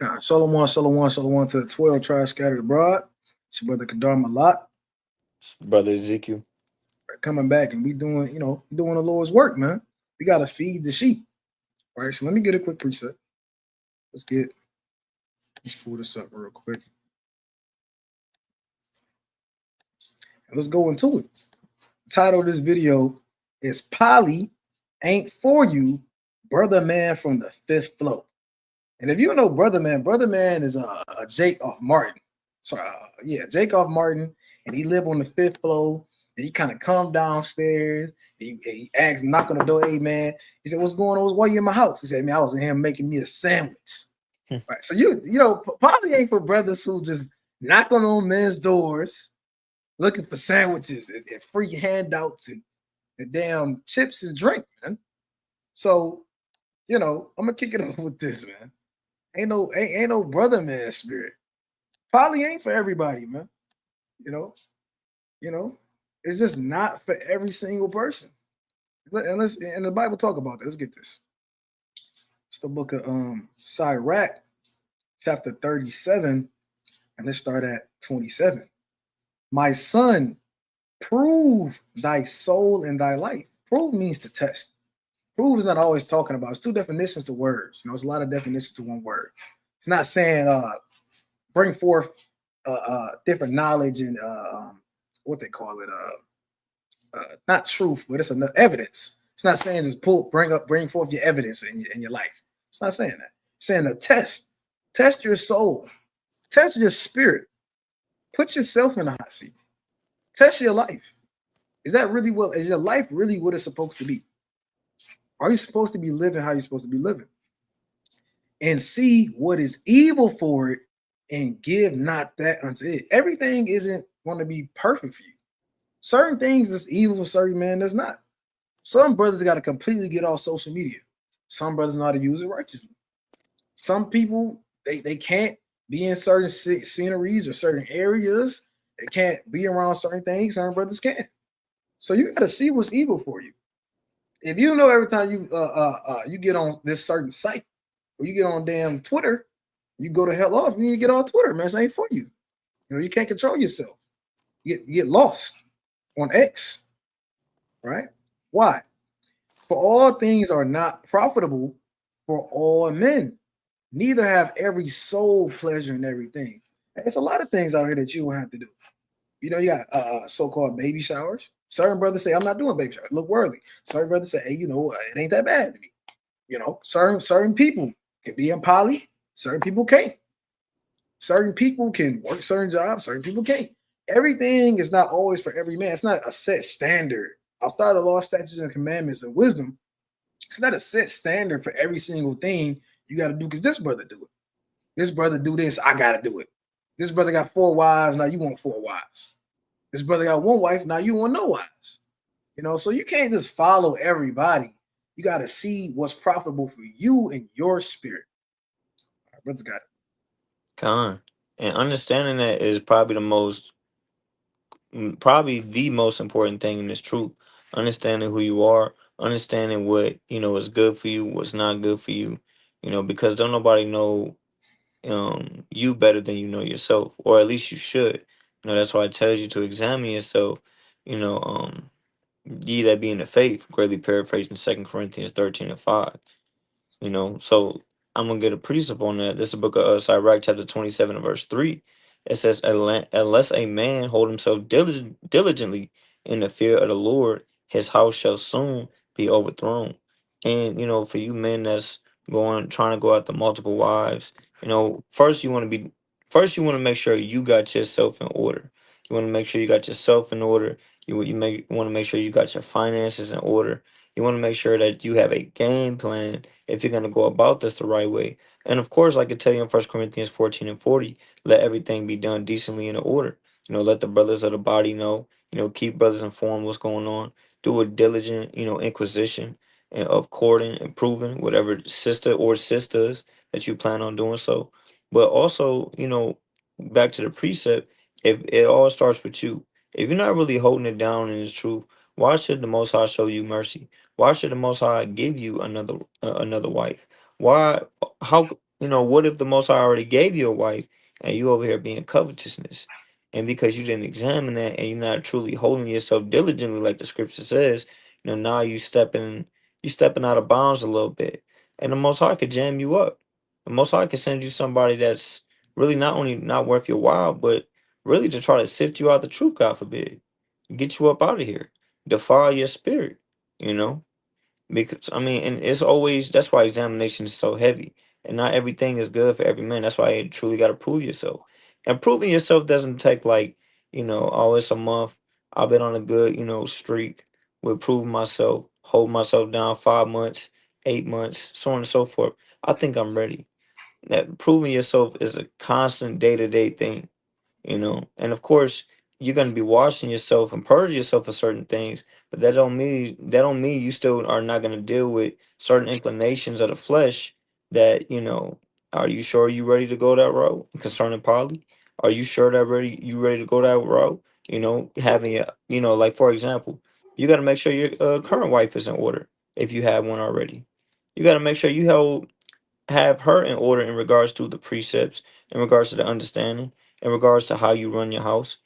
God, Shalom to the 12 tribes scattered abroad. It's your brother Kadar Malak Brother Ezekiel. coming back, and we doing, doing the Lord's work, man. We gotta feed the sheep. All right, so let me get a quick preset. Let's get let's pull this up real quick. And let's go into it. The title of this video is Polly Ain't For You, Brothaman from the Fifth Flow. And if you know Brothaman is a Jake off Martin. So yeah, Jake off Martin, and he lived on the fifth floor. And he kind of come downstairs. He asked, knock on the door, hey man. He said, "What's going on? Why you in my house?" He said, "Man, I was in here making me a sandwich." Right. So probably ain't for brothers who just knocking on men's doors, looking for sandwiches and free handouts and damn chips and drink, man. So, I'm gonna kick it off with this, man. Ain't no brother man spirit. Poly ain't for everybody, man. You know, you know, it's just not for every single person. And the Bible talk about that. Let's get this. It's the book of Sirach, chapter 37, and let's start at 27. My son, prove thy soul and thy life. Prove means to test. Prove is not always talking about. It's two definitions to words. It's a lot of definitions to one word. It's not saying bring forth different knowledge and what they call it, not truth, but it's evidence. It's not saying just bring forth your evidence in your life. It's not saying that. It's saying a test your soul, test your spirit, put yourself in the hot seat, test your life. Is your life really what it's supposed to be? Are you supposed to be living how you're supposed to be living? And see what is evil for it and give not that unto it. Everything isn't going to be perfect for you. Certain things is evil for certain men, there's not. Some brothers got to completely get off social media. Some brothers know how to use it righteously. Some people, they can't be in certain sceneries or certain areas. They can't be around certain things. Certain brothers can. So you got to see what's evil for you. If you know every time you get on this certain site or you get on damn Twitter, you go to hell off. You need to get on Twitter, man. It ain't for you. You can't control yourself. You get lost on X, right? Why? For all things are not profitable for all men. Neither have every soul pleasure in everything. There's a lot of things out here that you will have to do. You got so-called baby showers. Certain brothers say, "I'm not doing baby showers. Look worthy." Certain brothers say, "Hey, it ain't that bad to me." Certain people can be in poly. Certain people can't. Certain people can work certain jobs. Certain people can't. Everything is not always for every man. It's not a set standard. Outside of law, statutes, and commandments and wisdom, it's not a set standard for every single thing you got to do because this brother do it. This brother do this, I got to do it. This brother got 4 wives, now you want 4 wives. This brother got 1 wife, now you want no wives. So you can't just follow everybody. You got to see what's profitable for you and your spirit. All right, brother's got it. And understanding that is probably the most important thing in this truth. Understanding who you are, understanding what is good for you, what's not good for you. Because don't nobody know you better than you know yourself, or at least you should. That's why it tells you to examine yourself. You know, ye that be in the faith, greatly paraphrasing 2 Corinthians 13:5. So I'm gonna get a precept on that. This is the book of Sirach, chapter 27, and verse 3. It says, "Unless a man hold himself diligently in the fear of the Lord, his house shall soon be overthrown." And for you men that's trying to go after multiple wives, first you want to make sure you got yourself in order. You want to make sure you got yourself in order. Want to make sure you got your finances in order. You want to make sure that you have a game plan if you're going to go about this the right way. And of course, like I tell you in 1 Corinthians 14:40, let everything be done decently in order. Let the brothers of the body know, keep brothers informed what's going on. Do a diligent, inquisition and of courting and proving whatever sister or sisters that you plan on doing so. But also, back to the precept, if it all starts with you, if you're not really holding it down in its truth, why should the Most High show you mercy? Why should the Most High give you another wife? Why? How? what if the Most High already gave you a wife and you over here being covetousness? And because you didn't examine that and you're not truly holding yourself diligently, like the scripture says, now you stepping out of bounds a little bit. And the Most High could jam you up. The Most High could send you somebody that's really not only not worth your while, but really to try to sift you out the truth, God forbid. Get you up out of here. Defile your spirit, you know? Because I mean, and it's always that's why examination is so heavy, and not everything is good for every man. That's why you truly got to prove yourself, and proving yourself doesn't take like oh, it's a month. I've been on a good streak with proving myself, hold myself down 5 months, 8 months, so on and so forth. I think I'm ready. That proving yourself is a constant day to day thing, and of course you're going to be washing yourself and purging yourself of certain things, but that don't mean you still are not going to deal with certain inclinations of the flesh. That are you sure you ready to go that road concerning poly? Are you sure that you ready to go that road? Having a like for example, you got to make sure your current wife is in order. If you have one already, you got to make sure you have her in order in regards to the precepts, in regards to the understanding, in regards to how you run your house.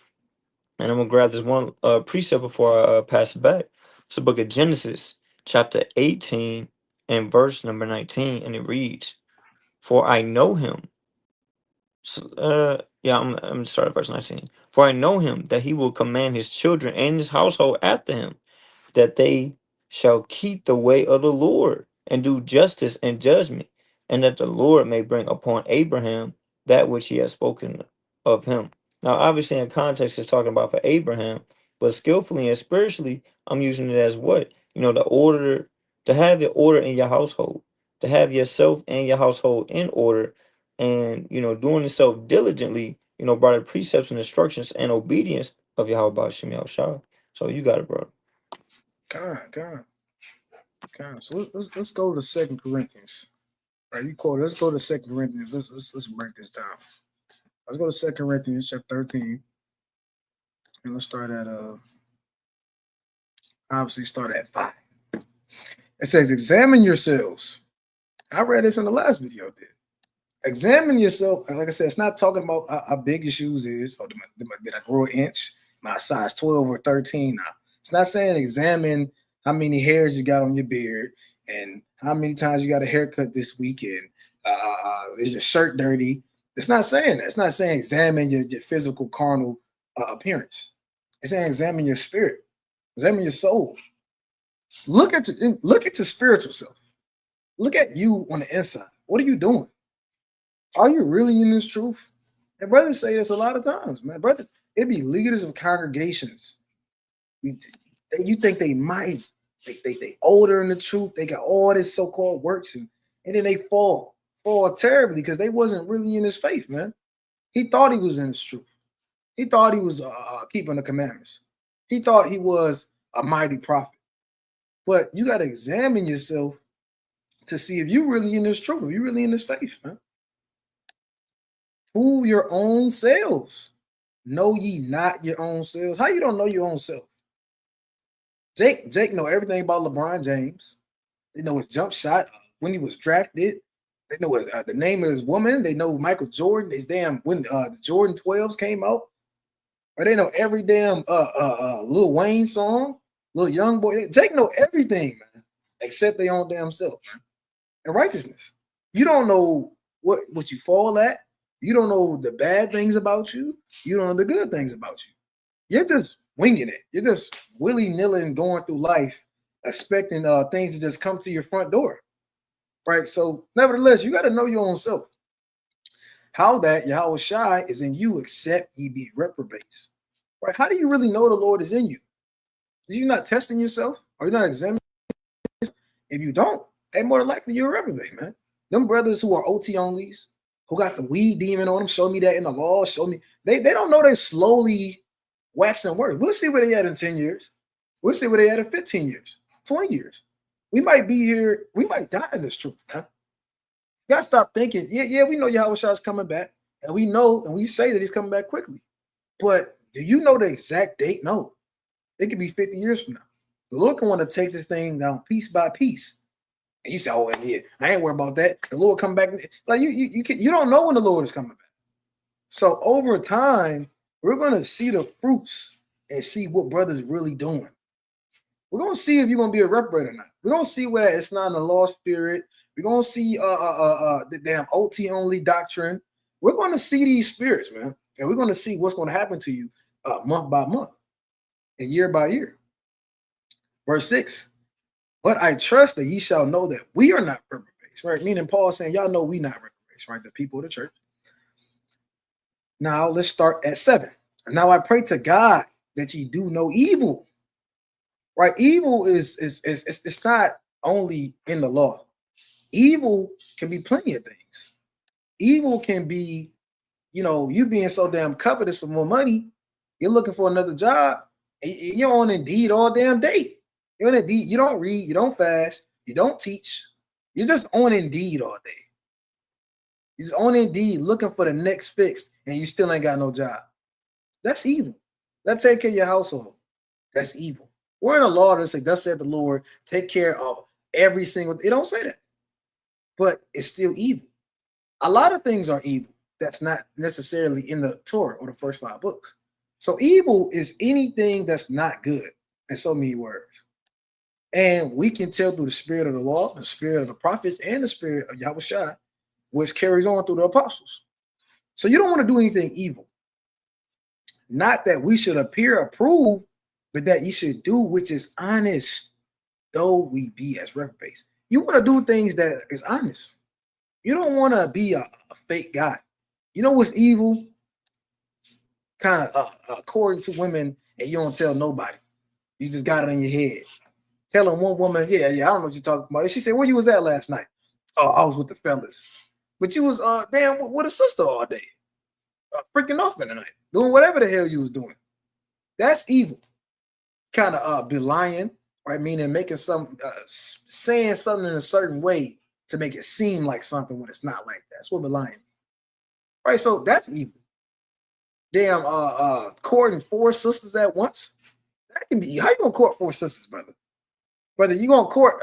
And I'm gonna grab this one precept before I pass it back. It's the book of Genesis, chapter 18 and verse number 19, and it reads, "For I know him." Yeah, I'm gonna start at verse 19. "For I know him that he will command his children and his household after him, that they shall keep the way of the Lord and do justice and judgment, and that the Lord may bring upon Abraham that which he has spoken of him." Now, obviously, in context, it's talking about for Abraham, but skillfully and spiritually, I'm using it as what? The order to have the order in your household, to have yourself and your household in order, and doing yourself diligently, by the precepts and instructions and obedience of Yahweh Shem Shah. So you got it, bro. God. So let's go to Second Corinthians. All right, you quote. Let's go to Second Corinthians. Let's break this down. Let's go to Second Corinthians chapter 13, and let's start at obviously start at 5. It says, "Examine yourselves." I read this in the last video. Did examine yourself, and like I said, it's not talking about how big your shoes is, or did I grow an inch, my size 12 or 13. Now, it's not saying examine how many hairs you got on your beard and how many times you got a haircut this weekend. Is your shirt dirty? It's not saying that. It's not saying examine your physical, carnal appearance. It's saying examine your spirit, examine your soul. Look at your spiritual self. Look at you on the inside. What are you doing? Are you really in this truth? And brothers say this a lot of times, man. Brother, it be leaders of congregations. You think they might, they older in the truth. They got all this so-called works, and then they fall terribly because they wasn't really in his faith, man. He thought he was in his truth. He thought he was keeping the commandments. He thought he was a mighty prophet. But you got to examine yourself to see if you really in this truth, if you really in this faith, man. Prove your own selves. Know ye not your own selves? How you don't know your own self? Jake know everything about LeBron James. They know his jump shot when he was drafted. They know the name of his woman. They know Michael Jordan. His damn when the Jordan 12s came out. Or they know every damn Lil Wayne song, Lil Young Boy. Jake know everything, man, except their own damn self, man. And righteousness. You don't know what you fall at. You don't know the bad things about you. You don't know the good things about you. You're just winging it. You're just willy-nilly going through life, expecting things to just come to your front door, right? So, nevertheless, you got to know your own self. How that Yahweh Shai is in you, except ye be reprobates, right? How do you really know the Lord is in you? Is you not testing yourself? Are you not examining yourself? If you don't, hey, more than likely you're a reprobate, man. Them brothers who are OT onlys, who got the weed demon on them, show me that in the law, show me. They don't know they're slowly waxing worse. We'll see where they at in 10 years. We'll see where they at in 15 years, 20 years. We might be here, we might die in this truth, man. You gotta stop thinking, yeah, we know Yahweh Shah is coming back, and we know, and we say that he's coming back quickly. But do you know the exact date? No. It could be 50 years from now. The Lord can want to take this thing down piece by piece And you say, oh, yeah, I ain't worried about that. The Lord come back. Like you don't know when the Lord is coming back. So over time, we're going to see the fruits and see what brothers really doing. We're going to see if you're going to be a reprobate or not. We're going to see whether it's not in the law spirit. We're going to see the damn OT only doctrine. We're going to see these spirits, man. And we're going to see what's going to happen to you month by month and year by year. Verse 6. But I trust that ye shall know that we are not reprobates, right? Meaning Paul saying, y'all know we not reprobates, right? The people of the church. Now let's start at 7. Now I pray to God that ye do no evil. Right? Evil is it's not only in the law. Evil can be plenty of things. Evil can be, you being so damn covetous for more money, you're looking for another job, and you're on Indeed all damn day. You're on Indeed, you don't read, you don't fast, you don't teach, you're just on Indeed all day. You're just on Indeed looking for the next fix, and you still ain't got no job. That's evil. Let's take care of your household. That's evil. We're in a law that says, thus said the Lord, take care of every single. It don't say that, but it's still evil. A lot of things are evil that's not necessarily in the Torah or the first 5 books. So evil is anything that's not good in so many words. And we can tell through the spirit of the law, the spirit of the prophets, and the spirit of Yahushua, which carries on through the apostles. So you don't want to do anything evil. Not that we should appear approved, but that you should do which is honest, though we be as reprobates. You want to do things that is honest. You don't want to be a fake guy. You know what's evil? Kind of according to women, and you don't tell nobody. You just got it in your head. Telling one woman, yeah, I don't know what you're talking about. She said, where you was at last night? Oh, I was with the fellas. But you was damn with a sister all day. Freaking off in the night. Doing whatever the hell you was doing. That's evil. Kind of belying, right? Meaning making saying something in a certain way to make it seem like something when it's not like that. That's what belying. Right, so that's evil. Damn, courting 4 sisters at once. That can be. How you gonna court 4 sisters, brother? Brother, you gonna court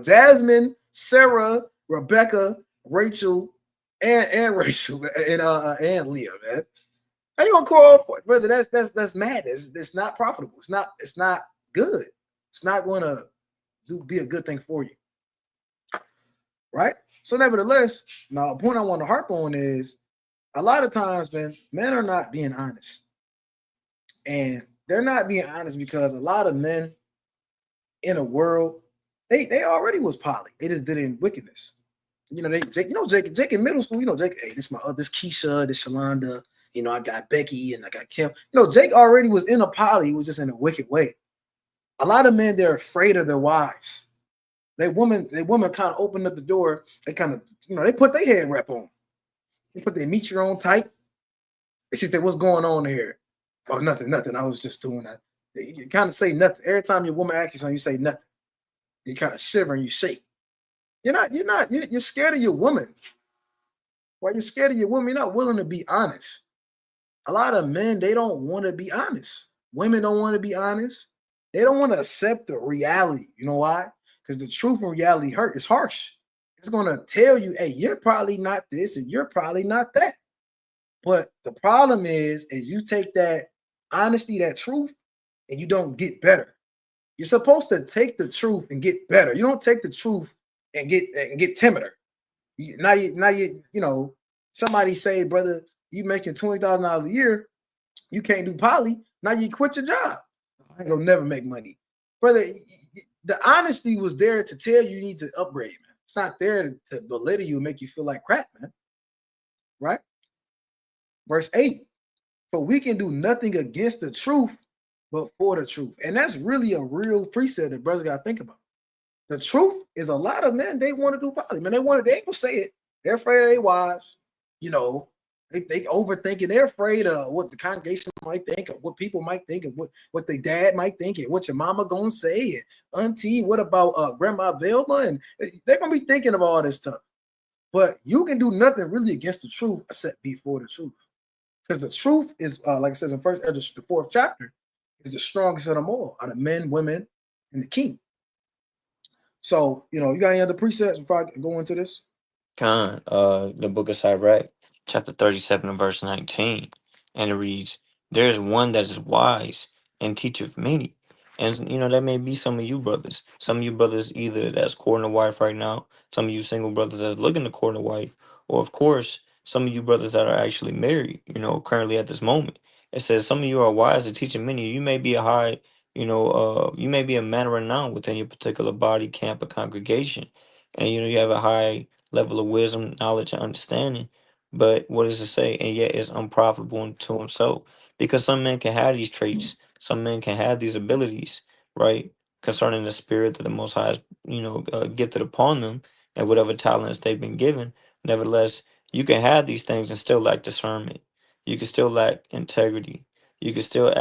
Jasmine, Sarah, Rebecca, Rachel, and Rachel, and Leah, man. How you gonna court all 4? Brother? That's madness. It's not profitable. It's not good. It's not gonna be a good thing for you, right? So, nevertheless, now a point I want to harp on is a lot of times, man, men are not being honest, and they're not being honest because a lot of men in a world they already was poly. They just did it in wickedness. Jake in middle school. Jake. Hey, this Keisha, this Shalonda. I got Becky and I got Kim. Jake already was in a poly. He was just in a wicked way. A lot of men, they're afraid of their wives. They woman kind of opened up the door. They kind of, they put their head wrap on. They put their meet your own type. They say, what's going on here? Oh, nothing. I was just doing that. You kind of say nothing. Every time your woman asks you something, you say nothing. You kind of shiver and you shake. You're scared of your woman. Why you're scared of your woman? You're not willing to be honest. A lot of men, they don't want to be honest. Women don't want to be honest. They don't want to accept the reality. You know why? Because the truth and reality is harsh. It's going to tell you, hey, you're probably not this and you're probably not that. But the problem is you take that honesty, that truth, and you don't get better. You're supposed to take the truth and get better. You don't take the truth and get timider. Now you somebody say, brother, you making $20,000 a year, you can't do poly. Now you quit your job. I ain't gonna never make money, brother. The honesty was there to tell you need to upgrade, man. It's not there to belittle you and make you feel like crap, man. Right? Verse 8. For we can do nothing against the truth, but for the truth. And that's really a real precept that brothers got to think about. The truth is a lot of men, they want to do poly. Man, they ain't gonna say it. They're afraid of their wives. They overthinking. They're afraid of what the congregation might think, or what people might think, and what their dad might think, and what your mama gonna say, and auntie, what about grandma Velma? And they're gonna be thinking of all this stuff. But you can do nothing really against the truth except before the truth. Because the truth is, like it says in First Ezra, the 4th chapter, is the strongest of them all, out of men, women, and the king. So, you know, you got any other precepts before I go into this? Khan, the book of Sirach, chapter 37 and verse 19. And it reads, there is one that is wise and teacheth many. And, you know, that may be some of you brothers. Some of you brothers either that's courting a wife right now, some of you single brothers that's looking to court a wife, or, of course, some of you brothers that are actually married, you know, currently at this moment. It says some of you are wise and teaching many. You may be a high, you may be a man renowned within your particular body, camp, or congregation. And, you know, you have a high level of wisdom, knowledge, and understanding. But what does it say? And yet it's unprofitable unto himself. Because some men can have these traits, some men can have these abilities, right? Concerning the spirit that the Most High has, gifted upon them and whatever talents they've been given. Nevertheless, you can have these things and still lack discernment. You can still lack integrity. You can still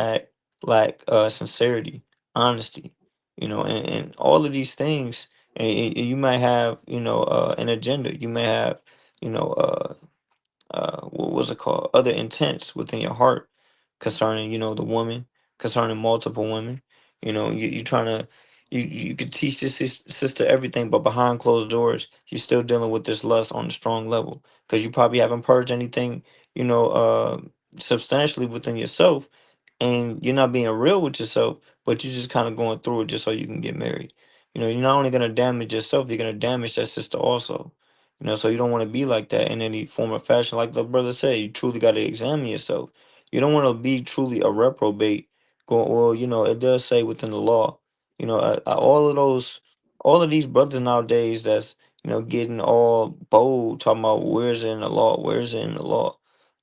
lack sincerity, honesty, and all of these things and you might have an agenda, you may have you know what was it called, other intents within your heart concerning the woman, concerning multiple women. You trying to you could teach this sister everything, but behind closed doors you're still dealing with this lust on a strong level because you probably haven't purged anything you know uh substantially within yourself, and you're not being real with yourself, but you're just kind of going through it just so you can get married. You're not only going to damage yourself, you're going to damage that sister also. So you don't want to be like that in any form or fashion. Like the brother said, you truly got to examine yourself. You don't want to be truly a reprobate. Well, it does say within the law, all of these brothers nowadays that's, getting all bold, talking about where's it in the law, where's it in the law.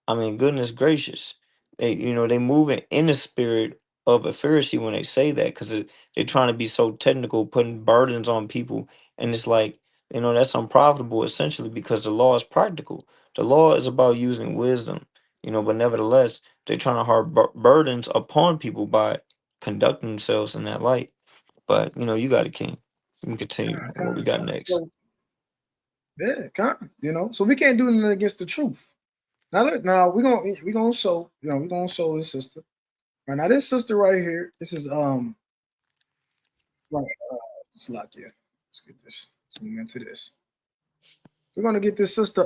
I mean, goodness gracious. They moving in the spirit of a Pharisee when they say that because they're trying to be so technical, putting burdens on people. And it's like, that's unprofitable essentially because the law is practical. The law is about using wisdom, but nevertheless, they're trying to hard burdens upon people by conducting themselves in that light. But, you got it, King. You can continue what we got next. So, yeah, so we can't do anything against the truth. Now we're gonna show, we're gonna show this sister. Right now, this sister right here, this is right, Slovakia. Let's get this. Zoom into this. We're gonna get this sister.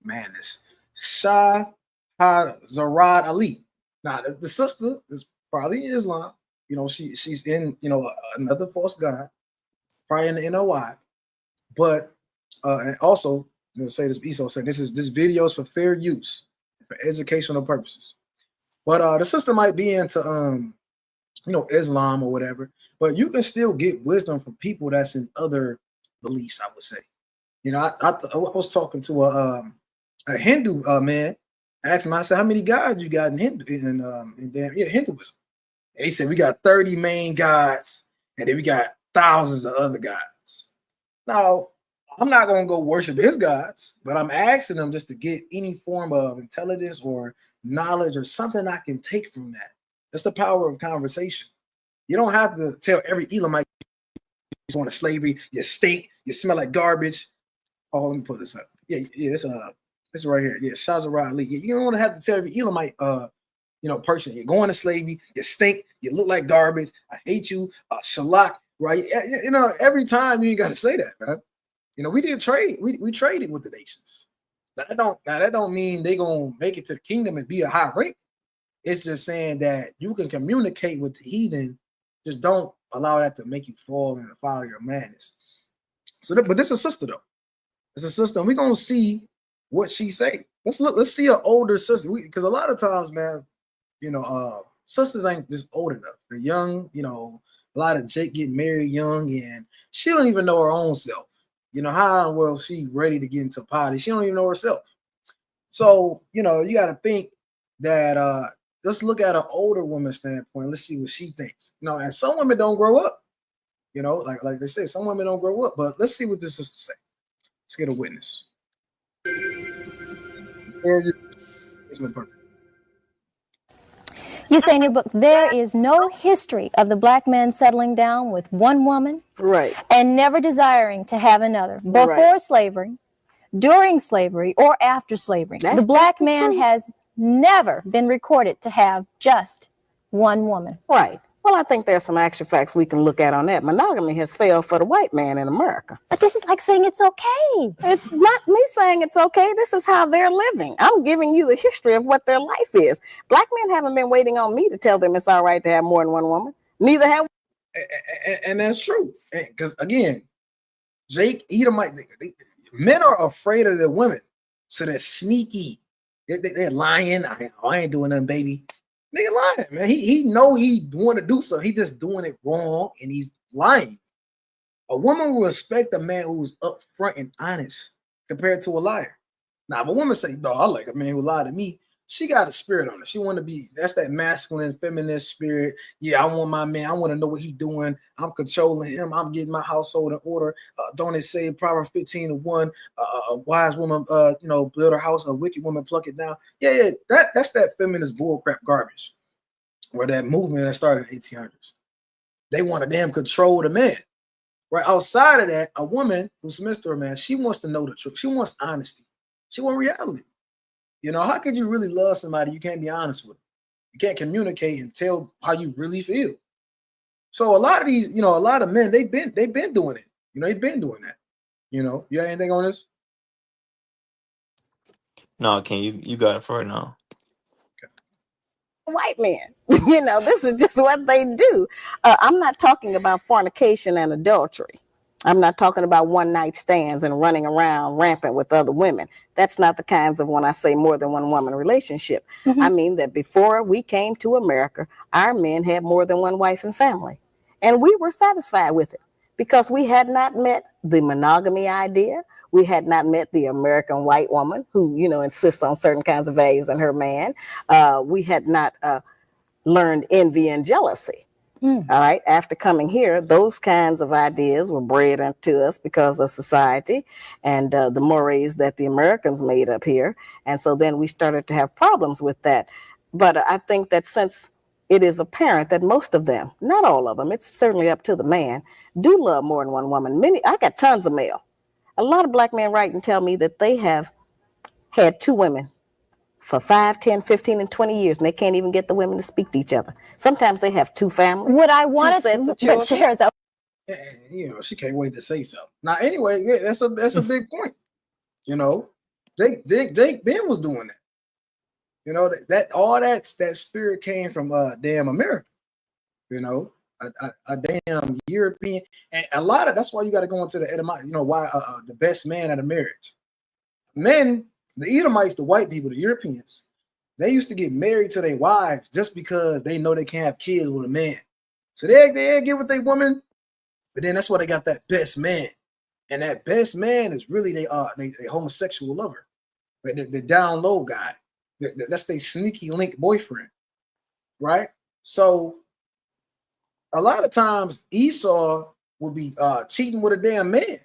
This Shah Zarad Ali. Now, the sister is probably Islam. She's in another false god, probably in the NOI. But and also, let's say this Esau said this video is for fair use, for educational purposes. But the sister might be into Islam or whatever, but you can still get wisdom from people that's in other beliefs, I would say. I was talking to a Hindu man. I asked him, I said, how many gods you got in Hinduism? And he said, we got 30 main gods, and then we got thousands of other gods. Now, I'm not going to go worship his gods, but I'm asking them just to get any form of intelligence or knowledge or something I can take from that. That's the power of conversation. You don't have to tell every Elamite you're going to slavery, you stink, you smell like garbage. Oh, let me put this up. Yeah, it's right here. Yeah, Shazarah Ali. You don't want to have to tell every Elamite person, you're going to slavery, you stink, you look like garbage, I hate you, shalak, right? Every time you ain't got to say that, man. We did trade. We traded with the nations. That don't mean they gonna make it to the kingdom and be a high rank. It's just saying that you can communicate with the heathen. Just don't allow that to make you fall in the fire of your madness. But this is a sister though. It's a sister, and we're gonna see what she say. Let's see an older sister. Because a lot of times, man, sisters ain't just old enough. They're young. A lot of Jake get married young, and she don't even know her own self. How well she ready to get into potty? She don't even know herself. So, you got to think that let's look at an older woman's standpoint. Let's see what she thinks. And some women don't grow up. Like they say, some women don't grow up. But let's see what this sister say. Let's get a witness. You say in your book, there is no history of the black man settling down with one woman, right, and never desiring to have another, before right. slavery, during slavery, or after slavery. That's the black man truth. has never been recorded to have just one woman. Right. Well, I think there's some actual facts we can look at on that. Monogamy has failed for the white man in America. But this is like saying it's okay. It's not me saying it's okay. This is how they're living. I'm giving you the history of what their life is. Black men haven't been waiting on me to tell them it's all right to have more than one woman. Neither have. And that's true. Because again, Jake Edomite, men are afraid of their women, so they're sneaky. They're lying. I ain't doing nothing, baby. Nigga lying, man. He know he want to do something. He just doing it wrong, and he's lying. A woman will respect a man who's upfront and honest compared to a liar. Now, if a woman say, "No, I like a man who lied to me," she got a spirit on her. She want to be, that's that masculine, feminist spirit. Yeah, I want my man. I want to know what he doing. I'm controlling him. I'm getting my household in order. Don't it say Proverbs 15:1, a wise woman, build her house, a wicked woman pluck it down. Yeah, that's that feminist bullcrap garbage. Or that movement that started in the 1800s. They want to damn control the man. Right outside of that, a woman who submits to her man, she wants to know the truth. She wants honesty. She wants reality. You know, how could you really love somebody you can't be honest with? You can't communicate and tell how you really feel. So a lot of these, a lot of men, they've been doing it. They've been doing that. You have anything on this? No, Ken, you got it for right now. White men. This is just what they do. I'm not talking about fornication and adultery. I'm not talking about one night stands and running around rampant with other women. That's not the kinds of, when I say more than one woman relationship. Mm-hmm. I mean that before we came to America, our men had more than one wife and family. And we were satisfied with it because we had not met the monogamy idea. We had not met the American white woman who, insists on certain kinds of values in her man. We had not learned envy and jealousy. All right. After coming here, those kinds of ideas were bred into us because of society and the mores that the Americans made up here. And so then we started to have problems with that. But I think that since it is apparent that most of them, not all of them, it's certainly up to the man, do love more than one woman. I got tons of mail. A lot of black men write and tell me that they have had two women for 5, 10, 15, and 20 years, and they can't even get the women to speak to each other. Sometimes they have two families. What I wanted, but Sharon's she can't wait to say something. Now, anyway, yeah, that's a big point. Jake Ben was doing that. That all that spirit came from damn America. A damn European, and a lot of that's why you got to go into the Edomite. Why the best man at a marriage. Men, the Edomites, the white people, the Europeans, they used to get married to their wives just because they know they can't have kids with a man. So they get with their woman, but then that's why they got that best man. And that best man is really they homosexual lover. But the down low guy. That's their sneaky link boyfriend. Right? So a lot of times Esau would be cheating with a damn man.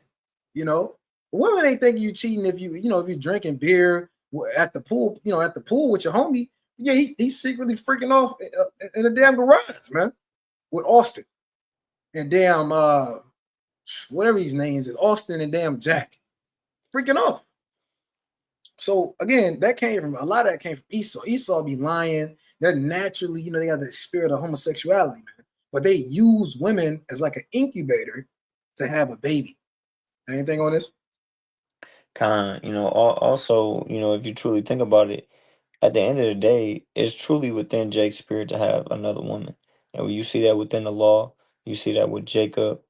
Women ain't thinking you cheating if you're drinking beer at the pool, with your homie. Yeah, he's secretly freaking off in the damn garage, man, with Austin and damn whatever his names is, Austin and damn Jack, freaking off. So again, a lot of that came from Esau. Esau be lying. They're naturally, they have the spirit of homosexuality, man. But they use women as like an incubator to have a baby. Anything on this? Also, if you truly think about it, at the end of the day, it's truly within Jake's spirit to have another woman. And when you see that within the law, you see that with Jacob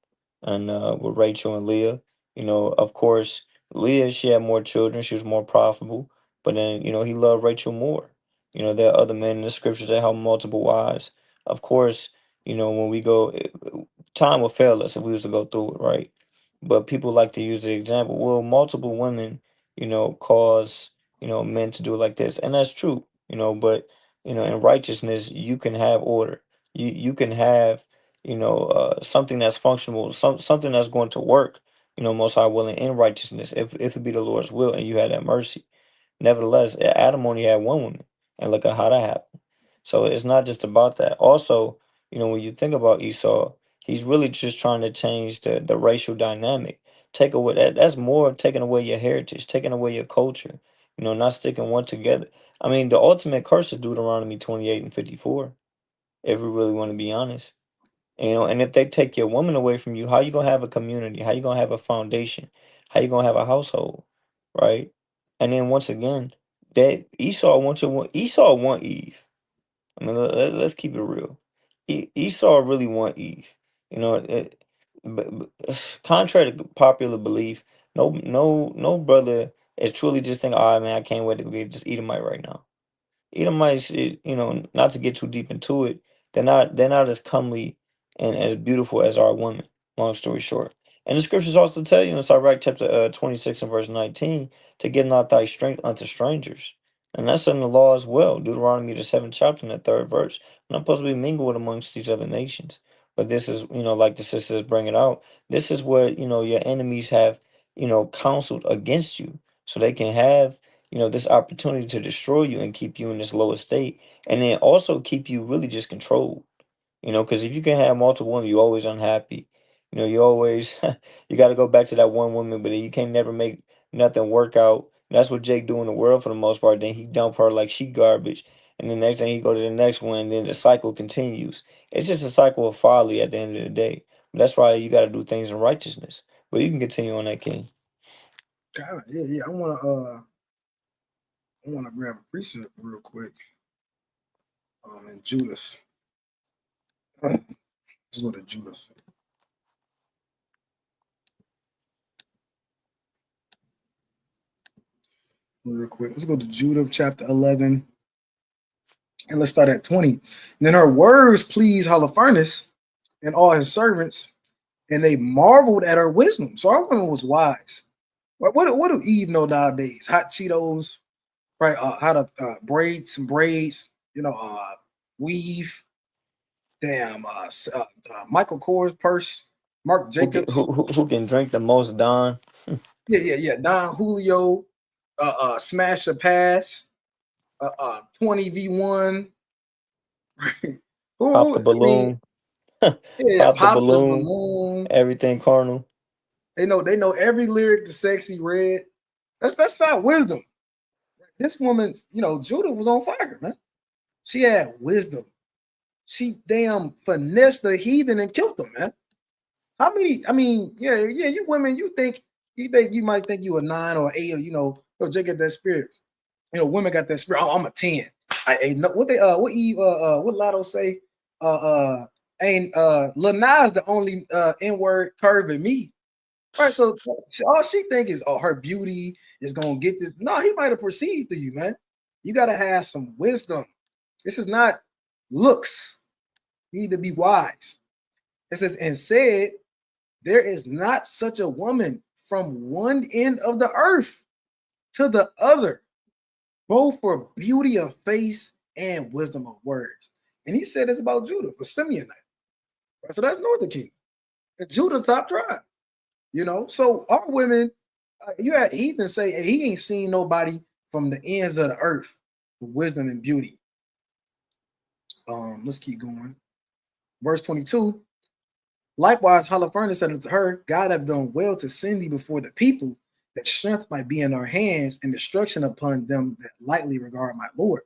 and with Rachel and Leah. Of course, Leah, she had more children, she was more profitable, but then, he loved Rachel more. There are other men in the scriptures that have multiple wives. Of course, when we go, time will fail us if we was to go through it, right? But people like to use the example, well, multiple women, cause men to do it like this, and that's true. But in righteousness, you can have order. You can have something that's functional, something that's going to work. Most High willing in righteousness, if it be the Lord's will, and you had that mercy. Nevertheless, Adam only had one woman, and look at how that happened. So it's not just about that. Also, when you think about Esau, he's really just trying to change the racial dynamic. Take away that's more taking away your heritage, taking away your culture, not sticking one together. I mean, the ultimate curse is Deuteronomy 28 and 54, if we really want to be honest. You know, and if they take your woman away from you, how you gonna have a community? How you gonna have a foundation? How you gonna have a household, right? And then once again, that Esau want Eve. I mean, let's keep it real. Esau really want Eve. You know, contrary to popular belief, no brother is truly just thinking, "All right, man, I can't wait to get just Edomite right now." Edomites, you know, not to get too deep into it, they're not as comely and as beautiful as our women. Long story short, and the scriptures also tell you in Sirach chapter 26 and verse 19 to give not thy strength unto strangers, and that's in the law as well. Deuteronomy the 7th chapter and the 3rd verse. We're not supposed to be mingled amongst these other nations, but this is, you know, like the sisters bring it out. This is what, you know, your enemies have, you know, counseled against you, so they can have, you know, this opportunity to destroy you and keep you in this lower state, and then also keep you really just controlled. You know, because if you can have multiple women, you're always unhappy. You know, you always you got to go back to that one woman, but then you can't never make nothing work out. And that's what Jake do in the world for the most part. Then he dump her like she garbage, and the next thing he go to the next one. And then the cycle continues. It's just a cycle of folly at the end of the day. But that's why you got to do things in righteousness. But you can continue on that, King. God, yeah. I wanna grab a precept real quick. In Judas. Let's go to Judas. Real quick. Let's go to Judah chapter 11. And let's start at 20. And then her words pleased Holofernes and all his servants, and they marveled at her wisdom. So our woman was wise. What do Eve know nowadays? Hot Cheetos, right? How to braid some braids, you know, weave. Damn, Michael Kors purse, Marc Who can, Jacobs. who can drink the most, Don? Yeah. Don Julio, Smash a Pass, 20v1. Pop the I mean, balloon. yeah, Pop the pop the balloon. balloon. Everything carnal. They know every lyric to Sexy Red. That's not wisdom. This woman, you know, Judah was on fire, man. She had wisdom. She damn finessed the heathen and killed them, man. How many? I mean, yeah. You women, you think you might think you a 9 or 8, or Jake got that spirit. You know, women got that spirit. Oh, I'm a 10. I know what Eve what Lotto say? Ain't Lil Nas the only N-word curving me. Right, so all she think is, oh, her beauty is gonna get this. No, he might have perceived through you, man. You gotta have some wisdom. This is not looks. You need to be wise. It says, and said, there is not such a woman from one end of the earth to the other, both for beauty of face and wisdom of words. And he said it's about Judah, for Simeonite. Right? So that's northern kingdom. And Judah top tribe. So our women, you had heathen say, hey, he ain't seen nobody from the ends of the earth for wisdom and beauty. Let's keep going. Verse 22. Likewise, Holofernes said unto her, God have done well to send thee before the people, that strength might be in our hands and destruction upon them that lightly regard my Lord.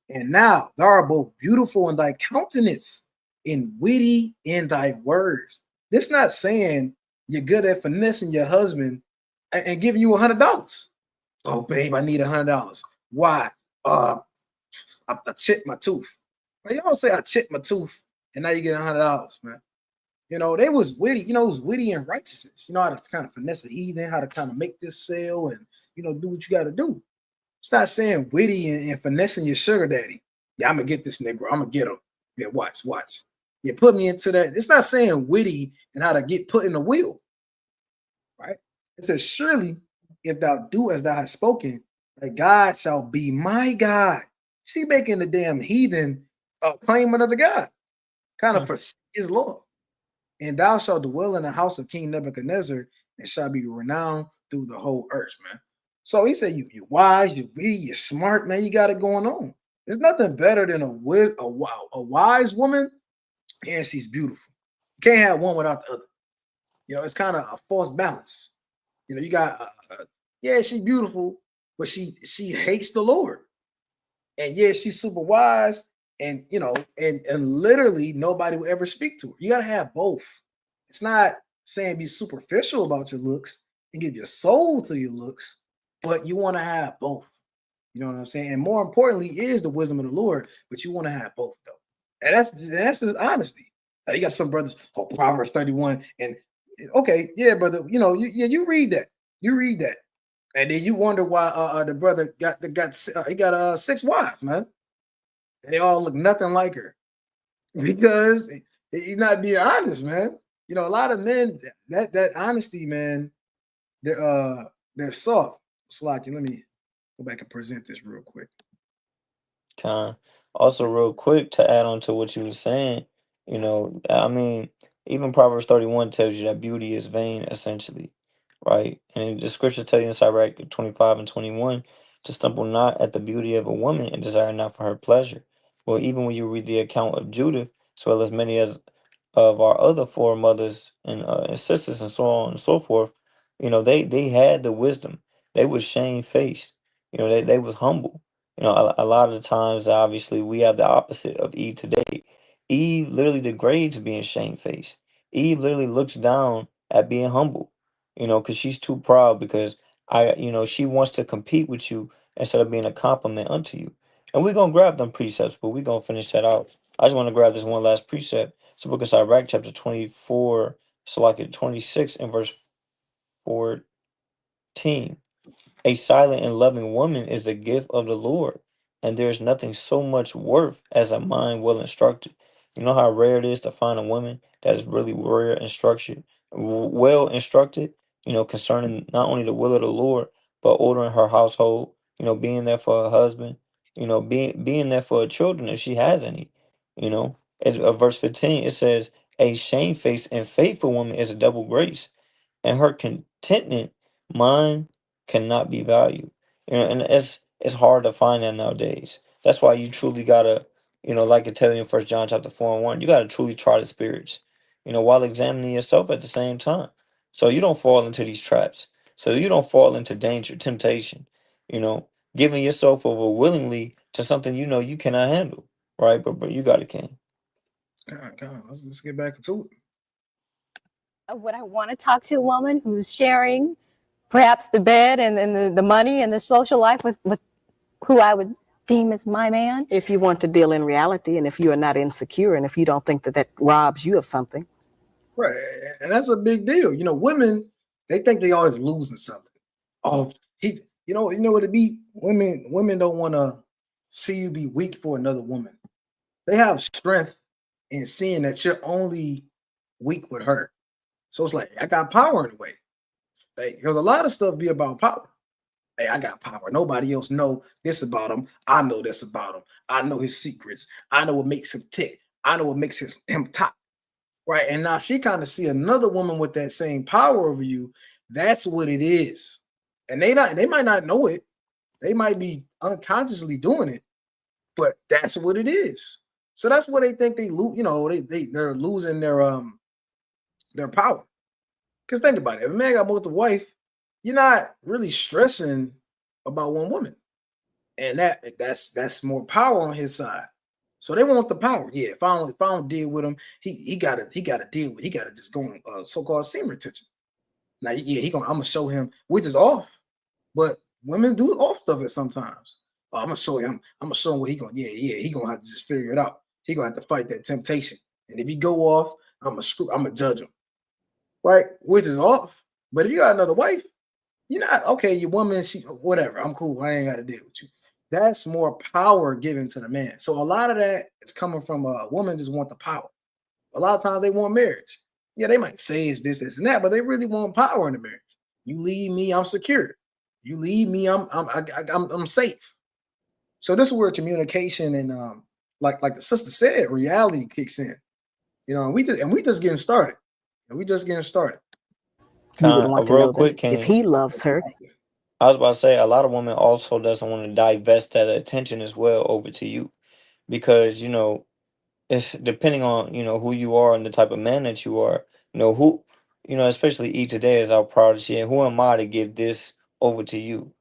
And now thou art both beautiful in thy countenance and witty in thy words. This not saying you're good at finessing your husband and giving you $100. Oh, babe, I need $100. Why? I chipped my tooth. But you don't say I chipped my tooth and now you get $100, man. They was witty, it was witty in righteousness. You know how to kind of finesse a heathen, how to kind of make this sale and, do what you got to do. It's not saying witty and finessing your sugar daddy. Yeah, I'm going to get this nigga. I'm going to get him. Yeah, watch. Yeah, put me into that. It's not saying witty and how to get put in the wheel, right? It says, surely if thou do as thou hast spoken, that God shall be my God. See, making the damn heathen claim another God, kind of for his Lord. And thou shalt dwell in the house of King Nebuchadnezzar and shall be renowned through the whole earth, man. So he said, you're wise, you're smart, man. You got it going on. There's nothing better than a wise woman, and she's beautiful. You can't have one without the other. It's kind of a false balance. You got, she's beautiful, but she hates the Lord. And yeah, she's super wise, and and literally nobody will ever speak to her. You gotta have both. It's not saying be superficial about your looks and give your soul to your looks, but you want to have both. You know what I'm saying? And more importantly is the wisdom of the Lord, but you want to have both though. And that's just honesty. You got some brothers, Proverbs 31, and okay, yeah, brother, you read that. You read that. And then you wonder why the brother got 6 wives, man. They all look nothing like her because he's not being honest, man. A lot of men that honesty, man, they're soft. Slocky, let me go back and present this real quick. Also, real quick to add on to what you were saying, I mean, even Proverbs 31 tells you that beauty is vain, essentially, right? And the scriptures tell you in Sirach 25 and 21 to stumble not at the beauty of a woman and desire not for her pleasure. Well, even when you read the account of Judith, as well as many as of our other foremothers and sisters and so on and so forth, they had the wisdom. They was shamefaced. They was humble. A lot of the times, obviously, we have the opposite of Eve today. Eve literally degrades being shamefaced. Eve literally looks down at being humble, because she's too proud because she wants to compete with you instead of being a compliment unto you. And we're gonna grab them precepts, but we're gonna finish that out. I just want to grab this one last precept. It's the book of Sirach, chapter 24, so like at 26 and verse 14. A silent and loving woman is the gift of the Lord, and there is nothing so much worth as a mind well instructed. You know how rare it is to find a woman that is really well instructed, concerning not only the will of the Lord, but ordering her household, being there for her husband, being there for her children if she has any. Verse 15, it says, a shamefaced and faithful woman is a double grace, and her contentment mind cannot be valued. And it's hard to find that nowadays. That's why you truly gotta, like it tells you in First John chapter 4 and 1, you gotta truly try the spirits, while examining yourself at the same time. So you don't fall into these traps. So you don't fall into danger, temptation, you know, giving yourself over willingly to something you cannot handle. Right? But you got it, King. God, let's get back into it. Would I want to talk to a woman who's sharing perhaps the bed and the money and the social life with who I would deem as my man? If you want to deal in reality and if you are not insecure and if you don't think that robs you of something. Right. And that's a big deal. Women, they think they always losing something. Oh, you know what it be? Women don't want to see you be weak for another woman. They have strength in seeing that you're only weak with her. So it's like, I got power in a way. Because a lot of stuff be about power. Hey, I got power. Nobody else know this about him. I know this about him. I know his secrets. I know what makes him tick. I know what makes him top. Right. And now she kind of see another woman with that same power over you. That's what it is. And they might not know it. They might be unconsciously doing it, but that's what it is. So that's what they think they lose. They're losing their power. Because think about it. If a man got multiple wife, you're not really stressing about one woman. And that's more power on his side. So they want the power. Yeah, if I don't deal with him, he gotta just go on so-called semen retention. Now, yeah, I'm gonna show him, which is off. But women do off of it sometimes. I'm gonna show him. I'm gonna show him what he gonna have to just figure it out. He gonna have to fight that temptation. And if he go off, I'm gonna judge him. Right? Which is off. But if you got another wife, you're not okay. Your woman, she whatever. I'm cool. I ain't got to deal with you. That's more power given to the man. So a lot of that is coming from a woman just want the power. A lot of times they want marriage. Yeah, they might say it's this, and that, but they really want power in the marriage. You leave me, I'm secure. You leave me, I'm safe. So this is where communication and like the sister said, reality kicks in. We just getting started. We just getting started. You would want to Real know quick, that if King. he loves her. I was about to say a lot of women also doesn't want to divest that attention as well over to you, because it's depending on who you are and the type of man that you are. Who especially Eve today is our prodigy, and who am I to give this over to you?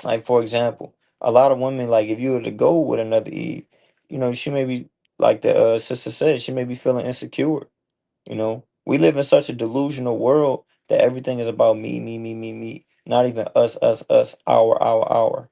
Like for example, a lot of women, like if you were to go with another Eve, she may be like the sister said, she may be feeling insecure. We live in such a delusional world that everything is about me, me, me, me, me. Not even us, us, us, our.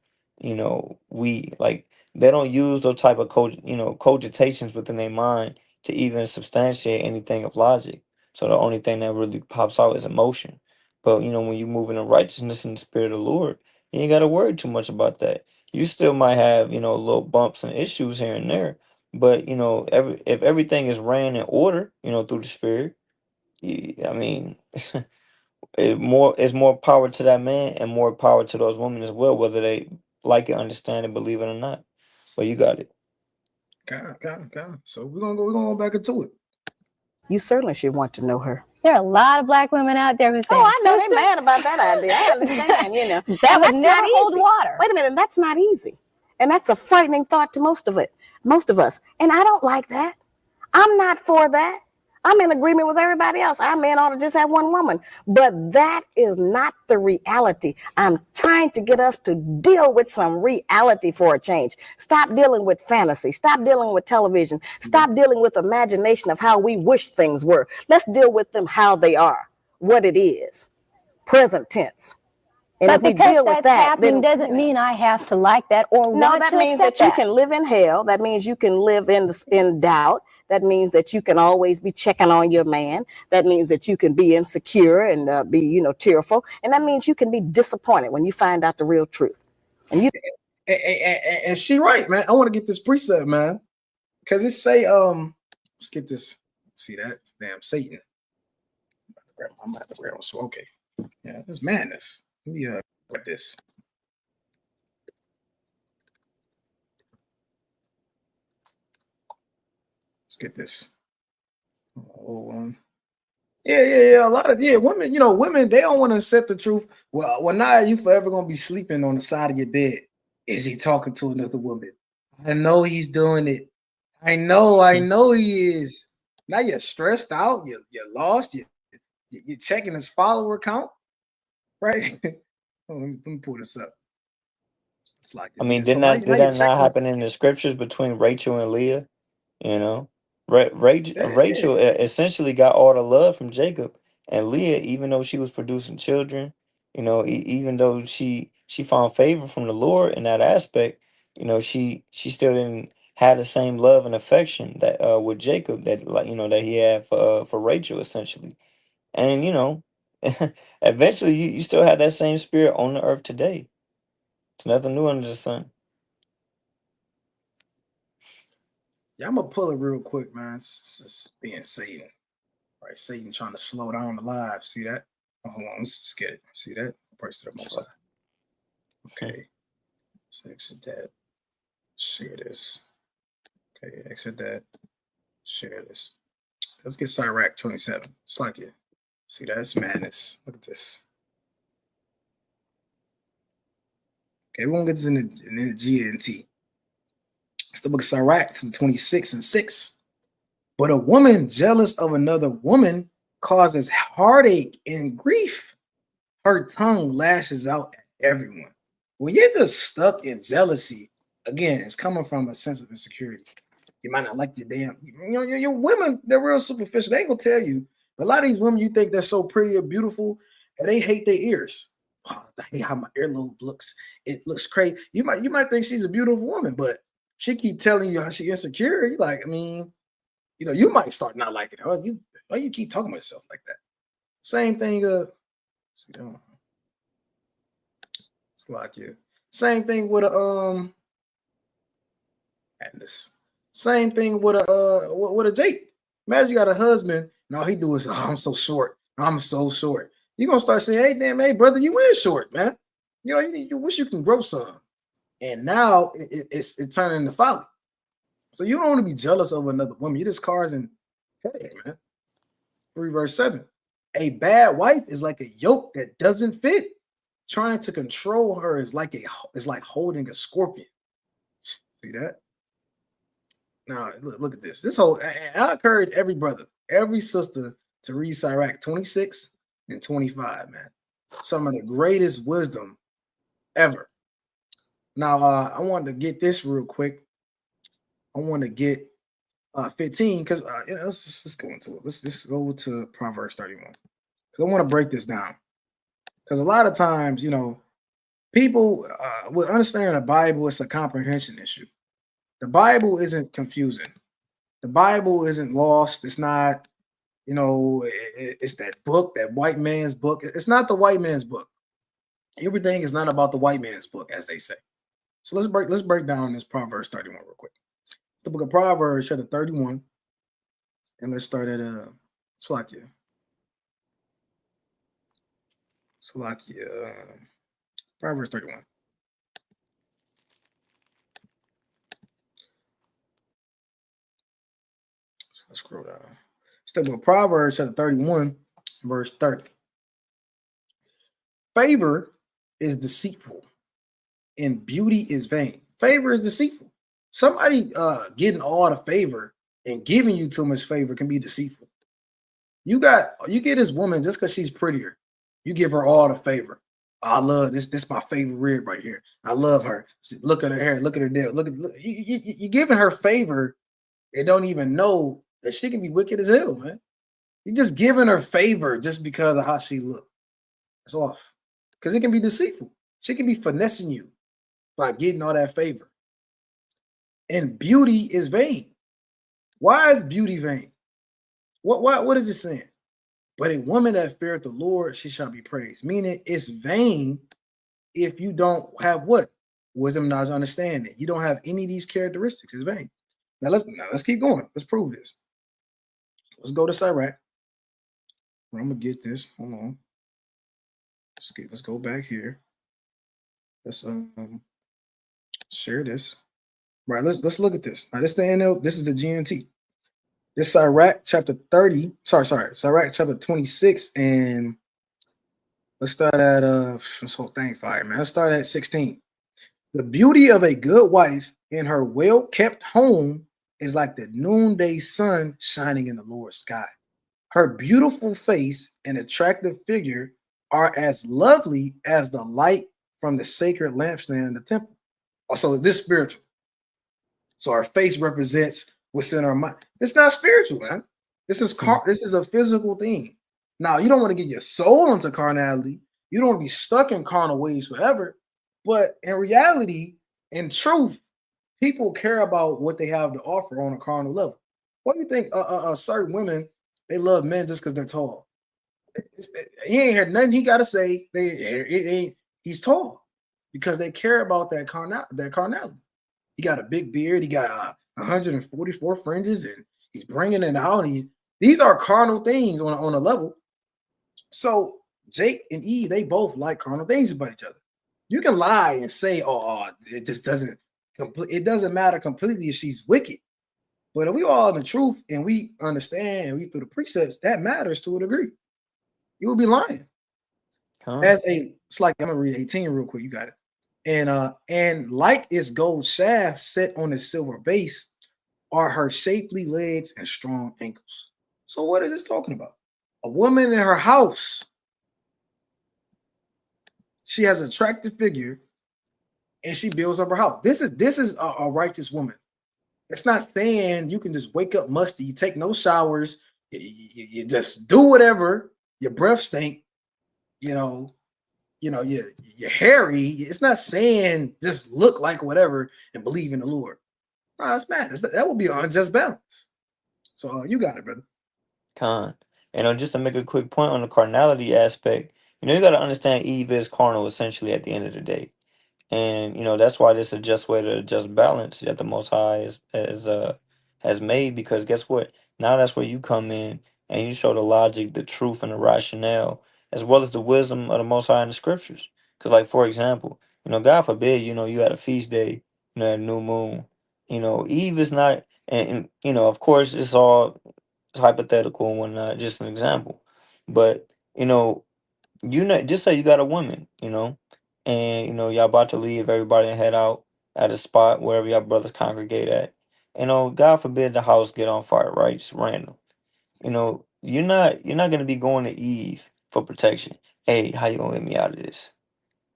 We like they don't use those type of cogitations within their mind to even substantiate anything of logic. So the only thing that really pops out is emotion. But when you move in the righteousness and the spirit of the Lord, you ain't gotta worry too much about that. You still might have, little bumps and issues here and there, but if everything is ran in order, through the spirit, I mean, it's more power to that man and more power to those women as well, whether they like it, understand it, believe it or not. But you got it. God. So we're gonna go back into it. You certainly should want to know her. There are a lot of black women out there who say, Oh, I know "Sister, they're mad about that idea. I understand, that And would that's never not hold easy. water." Wait a minute, that's not easy. And that's a frightening thought to most of us. And I don't like that. I'm not for that. I'm in agreement with everybody else. Our men ought to just have one woman. But that is not the reality. I'm trying to get us to deal with some reality for a change. Stop dealing with fantasy. Stop dealing with television. Stop dealing with imagination of how we wish things were. Let's deal with them how they are, what it is, present tense. And But if we because deal with that's that, happening then doesn't mean I have to like that or no, want that to means accept that you that. can live in hell. That means you can live in doubt. That means that you can always be checking on your man. That means that you can be insecure and be, tearful. And that means you can be disappointed when you find out the real truth. And she right, man. I want to get this precept, man, because it say, let's get this. See that? Damn Satan. I'm about to grab one. So okay, yeah, it's madness. Let me grab this. Let's get this. Yeah. A lot of women, women, they don't want to accept the truth. Well, now you forever gonna be sleeping on the side of your bed. Is he talking to another woman? I know he's doing it. I know he is. Now you're stressed out. You're lost. You're checking his follower count, right? Let me pull this up. It's like I mean, so did now you're that not checking his. happen in the scriptures between Rachel and Leah? You know, Yeah. Rachel essentially got all the love from Jacob, and Leah, even though she was producing children, even though she found favor from the Lord in that aspect, she still didn't have the same love and affection that with Jacob that that he had for Rachel essentially, and eventually you still have that same spirit on the earth today. It's nothing new under the sun. Yeah, I'm gonna pull it real quick, man. It's being Satan, right? Satan trying to slow down the live. See that? Hold on, let's get it. See that? Praise to the Most High. Okay, so exit that. Share this. Okay, exit that. Share this. Let's get Cyrac 27. It's like it. See that? It's madness. Look at this. Okay, we won't get this in the GNT. It's the book of Sirach 26 and 6. But a woman jealous of another woman causes heartache and grief. Her tongue lashes out at everyone. When you're just stuck in jealousy, again, it's coming from a sense of insecurity. You might not like your damn, your women, they're real superficial. They ain't gonna tell you. But a lot of these women, you think they're so pretty or beautiful, and they hate their ears. Oh, I hate how my earlobe looks. It looks crazy. You might think she's a beautiful woman, but she keep telling you how she insecure. You like, I mean, you might start not liking her. Why you keep talking about yourself like that? Same thing. See, it's like you. Same thing with and this. Same thing with a Jake. Imagine you got a husband. And all he do is, I'm so short. I'm so short. You're gonna start saying, hey brother, you is short, man. You wish you can grow some. And now it's turning into folly. So you don't want to be jealous of another woman. You just causing headache, man. 3 verse 7. A bad wife is like a yoke that doesn't fit. Trying to control her is like holding a scorpion. See that? Now look at this. This whole I encourage every brother, every sister to read Sirach 26 and 25, man. Some of the greatest wisdom ever. Now, I wanted to get this real quick. I want to get 15 because let's go into it. Let's just go to Proverbs 31 because I want to break this down because a lot of times, people with understanding the Bible, it's a comprehension issue. The Bible isn't confusing. The Bible isn't lost. It's not, it's that book, that white man's book. It's not the white man's book. Everything is not about the white man's book, as they say. So let's break down this Proverbs 31 real quick. The book of Proverbs, chapter 31, and let's start at Salakia. Proverbs 31. Let's scroll down. It's the book of Proverbs, chapter 31, verse 30. Favor is deceitful, and beauty is vain. Favor is deceitful. Somebody getting all the favor and giving you too much favor can be deceitful. You get this woman just because she's prettier. You give her all the favor. I love this. This is my favorite rib right here. I love her. Look at her hair. Look at her nail. Look. You giving her favor and don't even know that she can be wicked as hell, man. You're just giving her favor just because of how she looks. It's off. Because it can be deceitful. She can be finessing you by getting all that favor. And beauty is vain. Why is beauty vain? What is it saying? But a woman that feareth the Lord, she shall be praised. Meaning it's vain if you don't have what? Wisdom, knowledge, understanding. You don't have any of these characteristics. It's vain. Now let's keep going. Let's prove this. Let's go to Sirach. I'm gonna get this. Hold on. Let's go back here. Let's share this. Right. Let's look at this. Now this is the NL. This is the GNT. This Sirach chapter 30. Sirach chapter 26, and let's start at this whole thing fire, man. Let's start at 16. The beauty of a good wife in her well-kept home is like the noonday sun shining in the Lord's sky. Her beautiful face and attractive figure are as lovely as the light from the sacred lampstand in the temple. Also, this spiritual. So our face represents what's in our mind. It's not spiritual, man. This is a physical thing. Now, you don't want to get your soul into carnality. You don't want to be stuck in carnal ways forever. But in reality, in truth, people care about what they have to offer on a carnal level. What do you think? Certain women, they love men just because they're tall. He ain't had nothing he got to say. He's tall because they care about that carnality. He got a big beard. He got 144 fringes, and he's bringing it out. These are carnal things on a level. So Jake and Eve, they both like carnal things about each other. You can lie and say, "Oh, it just doesn't." It doesn't matter completely if she's wicked. But if we all in the truth and we understand and we through the precepts, that matters to a degree. You will be lying. It's like I'm gonna read 18 real quick. You got it. And like its gold shaft set on a silver base are her shapely legs and strong ankles. So what is this talking about? A woman in her house. She has an attractive figure and she builds up her house. This is a righteous woman. It's not saying you can just wake up musty, you take no showers, you just do whatever, your breath stink, you're hairy. It's not saying just look like whatever and believe in the Lord. No, that's mad. That would be an unjust balance. So you got it, brother. Con. And just to make a quick point on the carnality aspect, you got to understand Eve is carnal essentially at the end of the day. And that's why this is a just way to just balance that the Most High has made. Because guess what? Now that's where you come in and you show the logic, the truth, and the rationale, as well as the wisdom of the Most High in the Scriptures. Because, like, for example, God forbid, you had a feast day, at new moon. Eve is not, and of course, it's hypothetical and whatnot, just an example. But just say you got a woman, and y'all about to leave, everybody and head out at a spot wherever y'all brothers congregate at. God forbid the house get on fire, right? Just random. You're not gonna be going to Eve for protection. Hey, how you gonna get me out of this?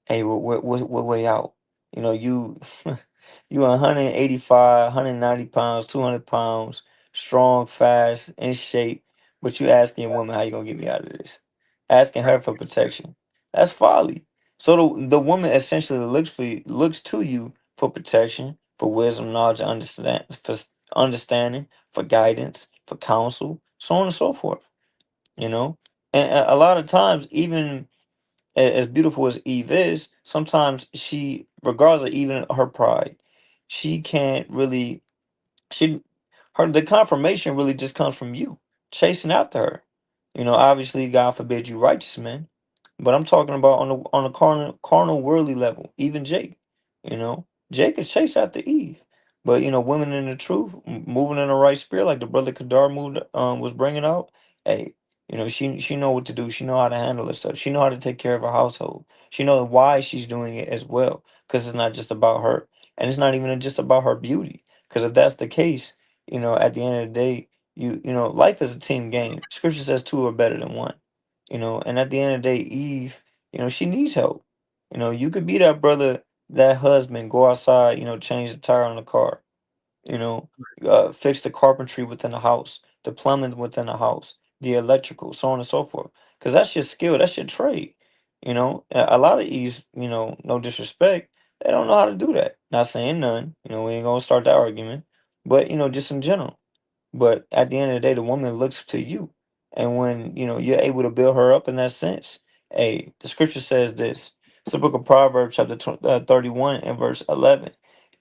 Hey, what way out? You know, you you 185, 190 pounds, 200 pounds, strong, fast, in shape, but you asking a woman how you gonna get me out of this? Asking her for protection. That's folly. So the woman essentially looks to you for protection, for wisdom, knowledge, understanding, for guidance, for counsel, so on and so forth. You know, and a lot of times, even as beautiful as Eve is, sometimes she, regardless of even her pride, she can't really she her the confirmation really just comes from you chasing after her. You know, obviously, God forbid you righteous men, but I'm talking about on a carnal worldly level. Even Jake, you know, Jake is chase after Eve, but you know, women in the truth, moving in the right spirit, like the brother Kadar moved was bringing out. Hey, you know, she know what to do. She know how to handle herself. She know how to take care of her household. She knows why she's doing it as well, because it's not just about her, and it's not even just about her beauty. Because if that's the case, you know, at the end of the day, you know, life is a team game. Scripture says two are better than one. You know, and at the end of the day, Eve, you know, she needs help. You know, you could be that brother, that husband, go outside, you know, change the tire on the car, you know, fix the carpentry within the house, the plumbing within the house, the electrical, so on and so forth. Because that's your skill, that's your trade. You know, a lot of these, you know, no disrespect, they don't know how to do that. Not saying none, you know, we ain't gonna start that argument, but you know, just in general. But at the end of the day, the woman looks to you. And when, you know, you're able to build her up in that sense, hey, the scripture says this. It's the book of Proverbs, chapter 31 and verse 11.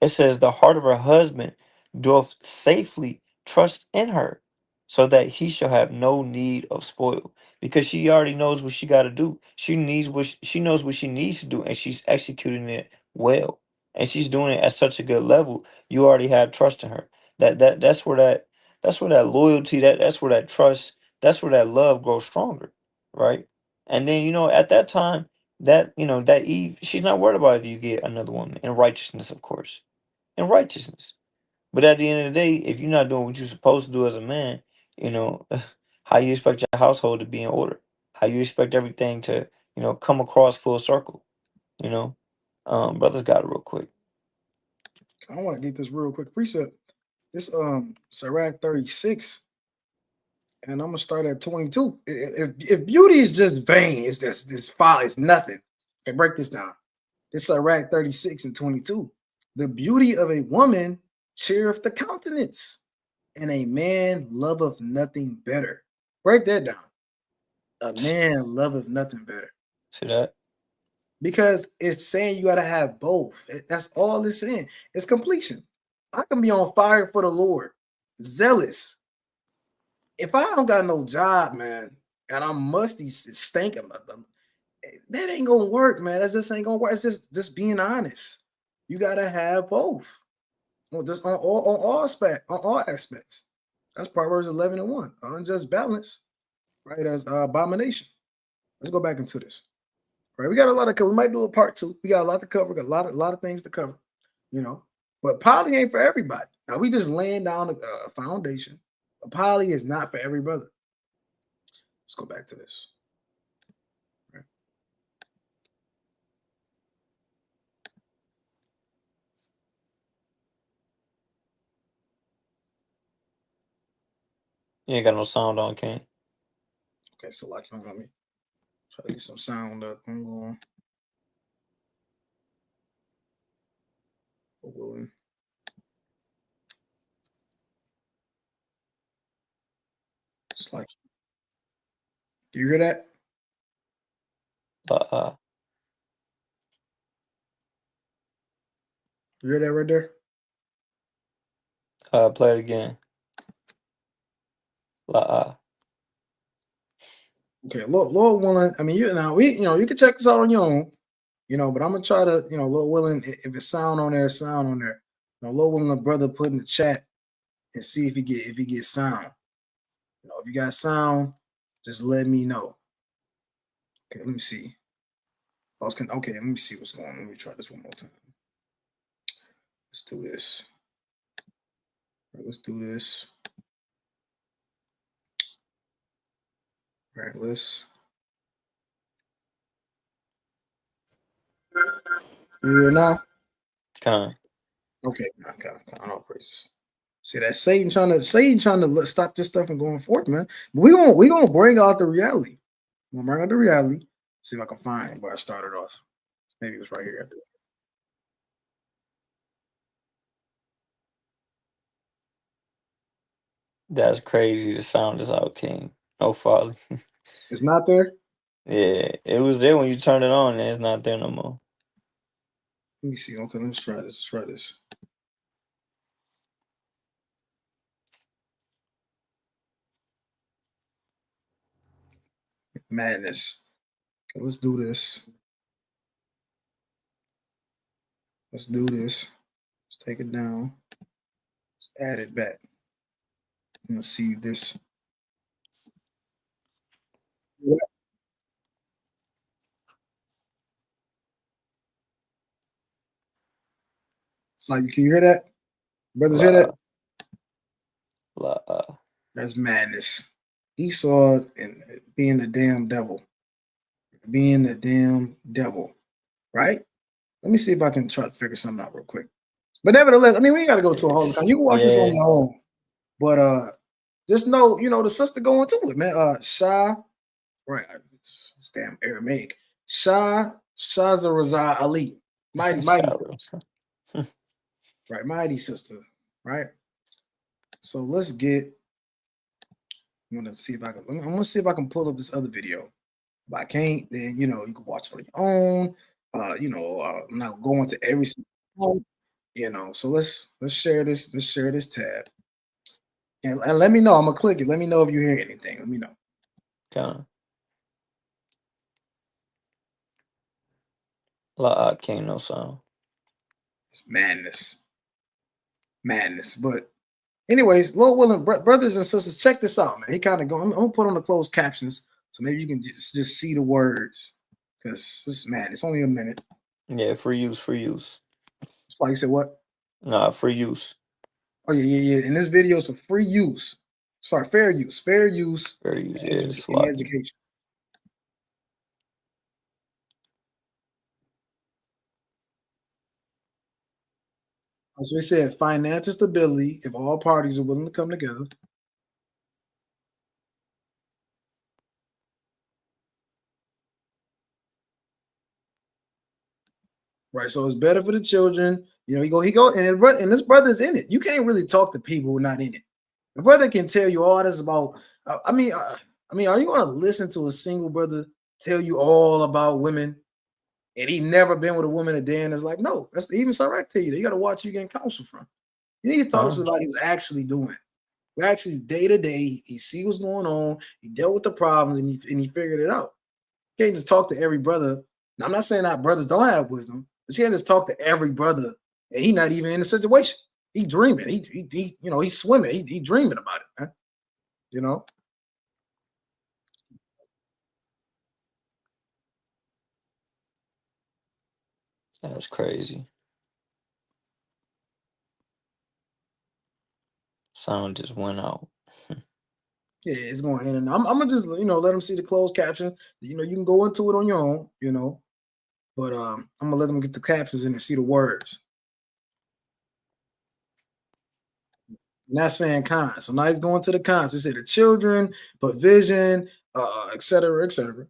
It says, the heart of her husband doth safely trust in her, so that he shall have no need of spoil. Because she already knows what she got to do. She knows what she needs to do, and she's executing it well. And she's doing it at such a good level. You already have trust in her. That's where that loyalty, that's where that trust, that's where that love grows stronger, right? And then you know at that time, that you know that Eve, she's not worried about if you get another woman in righteousness, of course, in righteousness. But at the end of the day, if you're not doing what you're supposed to do as a man, you know, how you expect your household to be in order? How you expect everything to, you know, come across full circle? You know, brothers got it real quick. I want to get this real quick. Precept. This Sirach 36, and I'm gonna start at 22. If beauty is just vain, it's just this folly, it's nothing. Okay, break this down. This Sirach 36 and 22. The beauty of a woman cheereth the countenance, and a man loveth nothing better. Break that down. A man loveth nothing better. See that? Because it's saying you gotta have both. That's all it's saying. It's completion. I can be on fire for the Lord, zealous. If I don't got no job, man, and I'm musty, stinking, that ain't gonna work, man. That just ain't gonna work. It's just being honest. You gotta have both. Well, just on all aspects. That's Proverbs 11 and 1. Unjust balance, right? As abomination. Let's go back into this. Right, we got a lot of cover. We might do a part two. We got a lot to cover. Got a lot of things to cover. You know, but poly ain't for everybody. Now we just laying down a foundation. A poly is not for every brother. Let's go back to this. Right. You ain't got no sound on, King. Okay, so like, let me try to get some sound up. I'm going. Willing. It's like, do you hear that? Uh, You hear that right there? play it again. Okay, Lord willing. I mean, you can check this out on your own. But I'm gonna try to, Lord willing, if it's sound on there, sound on there. Lord willing, the brother put in the chat and see if he gets sound. If you got sound, just let me know. Okay, let me see. Okay, let me see what's going on. Let me try this one more time. Let's do this. All right, let's do this. All right, let's. You hear now? Con. Okay, con, all praises. See that Satan trying to stop this stuff from going forth, man. But we gonna bring out the reality. We'll bring out the reality. See if I can find where I started off. Maybe it was right here. That's crazy. The sound is out, King. No folly. It's not there. Yeah, it was there when you turned it on, and it's not there no more. Let me see. Okay, let's try this. Let's try this. Madness. Okay, let's do this. Let's do this. Let's take it down. Let's add it back. I'm gonna see this. It's like, can you hear that? Brothers hear that? That's madness. Esau and being the damn devil. Being the damn devil. Right? Let me see if I can try to figure something out real quick. But nevertheless, I mean, we ain't gotta go to a whole time. You can watch this on your own. But just know, the sister going to it, man. Shah, right? It's damn Aramaic. Shahrazad Ali. Mighty sister. Right, mighty sister, right? So let's get. I'm gonna see if I can. I'm gonna see if I can pull up this other video. If I can't, then you can watch it on your own. I'm not going to every. So let's share this. Let's share this tab, and let me know. I'm gonna click it. Let me know if you hear anything. Let me know. Can't no sound. It's madness. But anyways, Lord willing, brothers and sisters, check this out, man. He kind of going. I'm gonna put on the closed captions so maybe you can just see the words because this man, it's only a minute. Yeah, free use. It's like you said, what? Nah, free use. Oh yeah. And this video is for free use. Sorry, fair use. Fair use. Fair use. In education. So we said financial stability if all parties are willing to come together. Right, so it's better for the children. He go, and this brother's in it. You can't really talk to people who are not in it. The brother can tell you all this about. Are you going to listen to a single brother tell you all about women, and he never been with a woman a day in his life? No, that's even direct to you. You got to watch you getting counsel from. You need to talk to somebody who's actually doing. Who actually day to day, he see what's going on. He dealt with the problems, and he figured it out. You can't just talk to every brother. Now, I'm not saying that brothers don't have wisdom. But you can't just talk to every brother, and he's not even in the situation. He dreaming. He's swimming. He dreaming about it, man. That's crazy. Sound just went out. Yeah, it's going in and I'm gonna just let them see the closed caption. You can go into it on your own. But I'm gonna let them get the captions in and see the words. Not saying cons. So now he's going to the cons. He said the children, provision, et cetera, et cetera.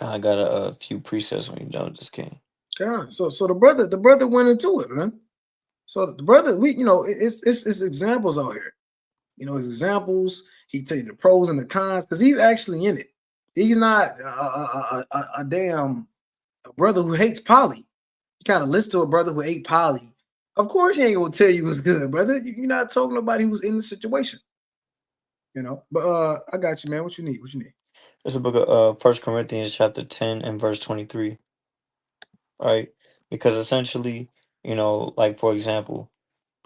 I got a few presets when you done with this game. God, so the brother went into it, man. So the brother, it's examples out here. His examples. He tell you the pros and the cons because he's actually in it. He's not a damn brother who hates poly. You kind of listen to a brother who hate poly. Of course, he ain't gonna tell you what's good, brother. You're not talking to nobody who's in the situation. But I got you, man. What you need? It's a book of 1 Corinthians chapter 10 and verse 23. All right. because essentially, like for example,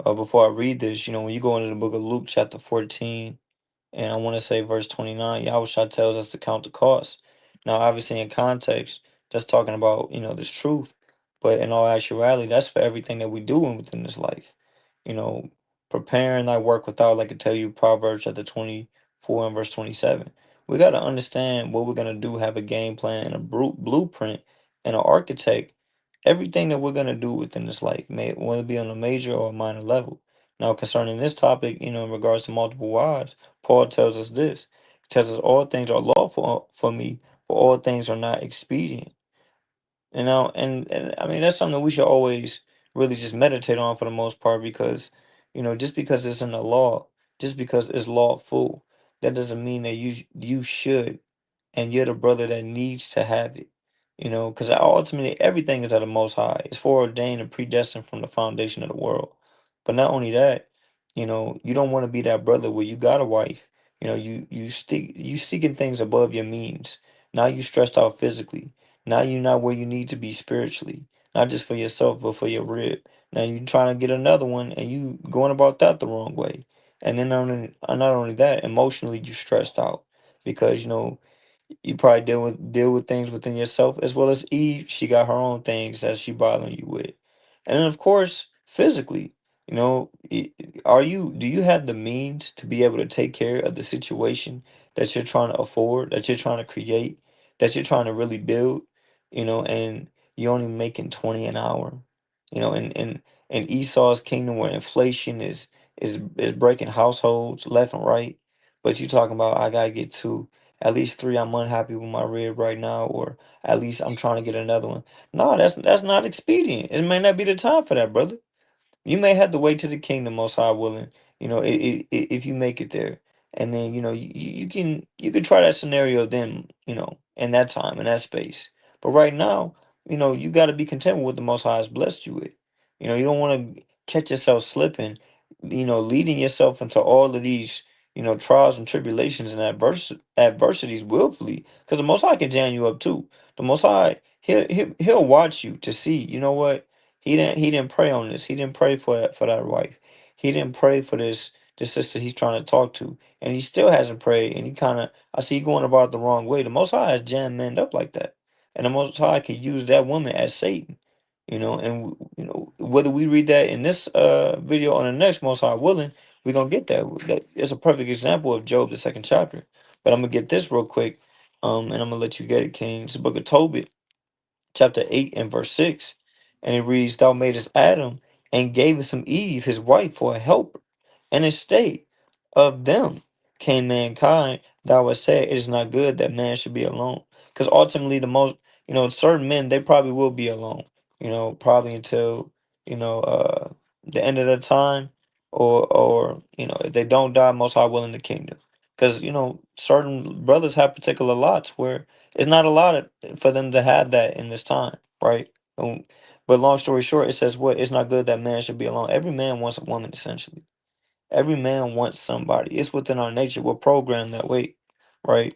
before I read this, when you go into the book of Luke, chapter 14, and I want to say verse 29, Yahushua tells us to count the cost. Now, obviously, in context, that's talking about, this truth. But in all actuality, that's for everything that we do within this life. You know, preparing thy work without, like I tell you, Proverbs chapter 24 and verse 27. We got to understand what we're going to do, have a game plan and a blueprint and an architect, everything that we're going to do within this life, whether it be on a major or a minor level. Now, concerning this topic, in regards to multiple wives, Paul tells us this. He tells us all things are lawful for me, but all things are not expedient. And I mean that's something that we should always really just meditate on for the most part because, just because it's in the law, just because it's lawful, that doesn't mean that you should and you're the brother that needs to have it. Because ultimately everything is of the Most High. It's foreordained and predestined from the foundation of the world. But not only that, you don't want to be that brother where you got a wife. You seeking things above your means. Now you stressed out physically. Now you're not where you need to be spiritually, not just for yourself but for your rib. Now you trying to get another one and you going about that the wrong way. And then not only that, emotionally you stressed out because you probably deal with things within yourself as well as Eve. She got her own things that she bothering you with, and then of course physically. Do you have the means to be able to take care of the situation that you're trying to afford, that you're trying to create, that you're trying to really build? And you're only making 20 an hour. In Esau's kingdom where inflation is breaking households left and right, but you talking about I gotta get two. At least three, I'm unhappy with my rib right now, or at least I'm trying to get another one. No, that's not expedient. It may not be the time for that, brother. You may have to wait to the kingdom, most high willing. If you make it there, and then you can try that scenario then, in that time in that space. But right now, you got to be content with what the Most High has blessed you with. You don't want to catch yourself slipping, leading yourself into all of these, trials and tribulations and adversities willfully, because the Most High can jam you up too. The Most High, he'll watch you to see. You know what? He didn't pray on this. He didn't pray for that wife. He didn't pray for this sister he's trying to talk to, and he still hasn't prayed. And he kind of I see he going about it the wrong way. The Most High has jammed men up like that, and the Most High could use that woman as Satan. And whether we read that in this video or the next, Most High willing, we're gonna get that. That is a perfect example of Job, the second chapter. But I'm gonna get this real quick, and I'm gonna let you get it, King. It's the book of Tobit, chapter 8 and verse 6. And it reads, Thou madest Adam and gavest him Eve, his wife, for a helper. And instead of them came mankind. Thou hast said, It is not good that man should be alone. Because ultimately, certain men, they probably will be alone, probably until, the end of the time, or if they don't die, most high will in the kingdom. Because, certain brothers have particular lots where it's not a lot for them to have that in this time, right? But long story short, it says what? It's not good that man should be alone. Every man wants a woman, essentially. Every man wants somebody. It's within our nature. We're programmed that way, right?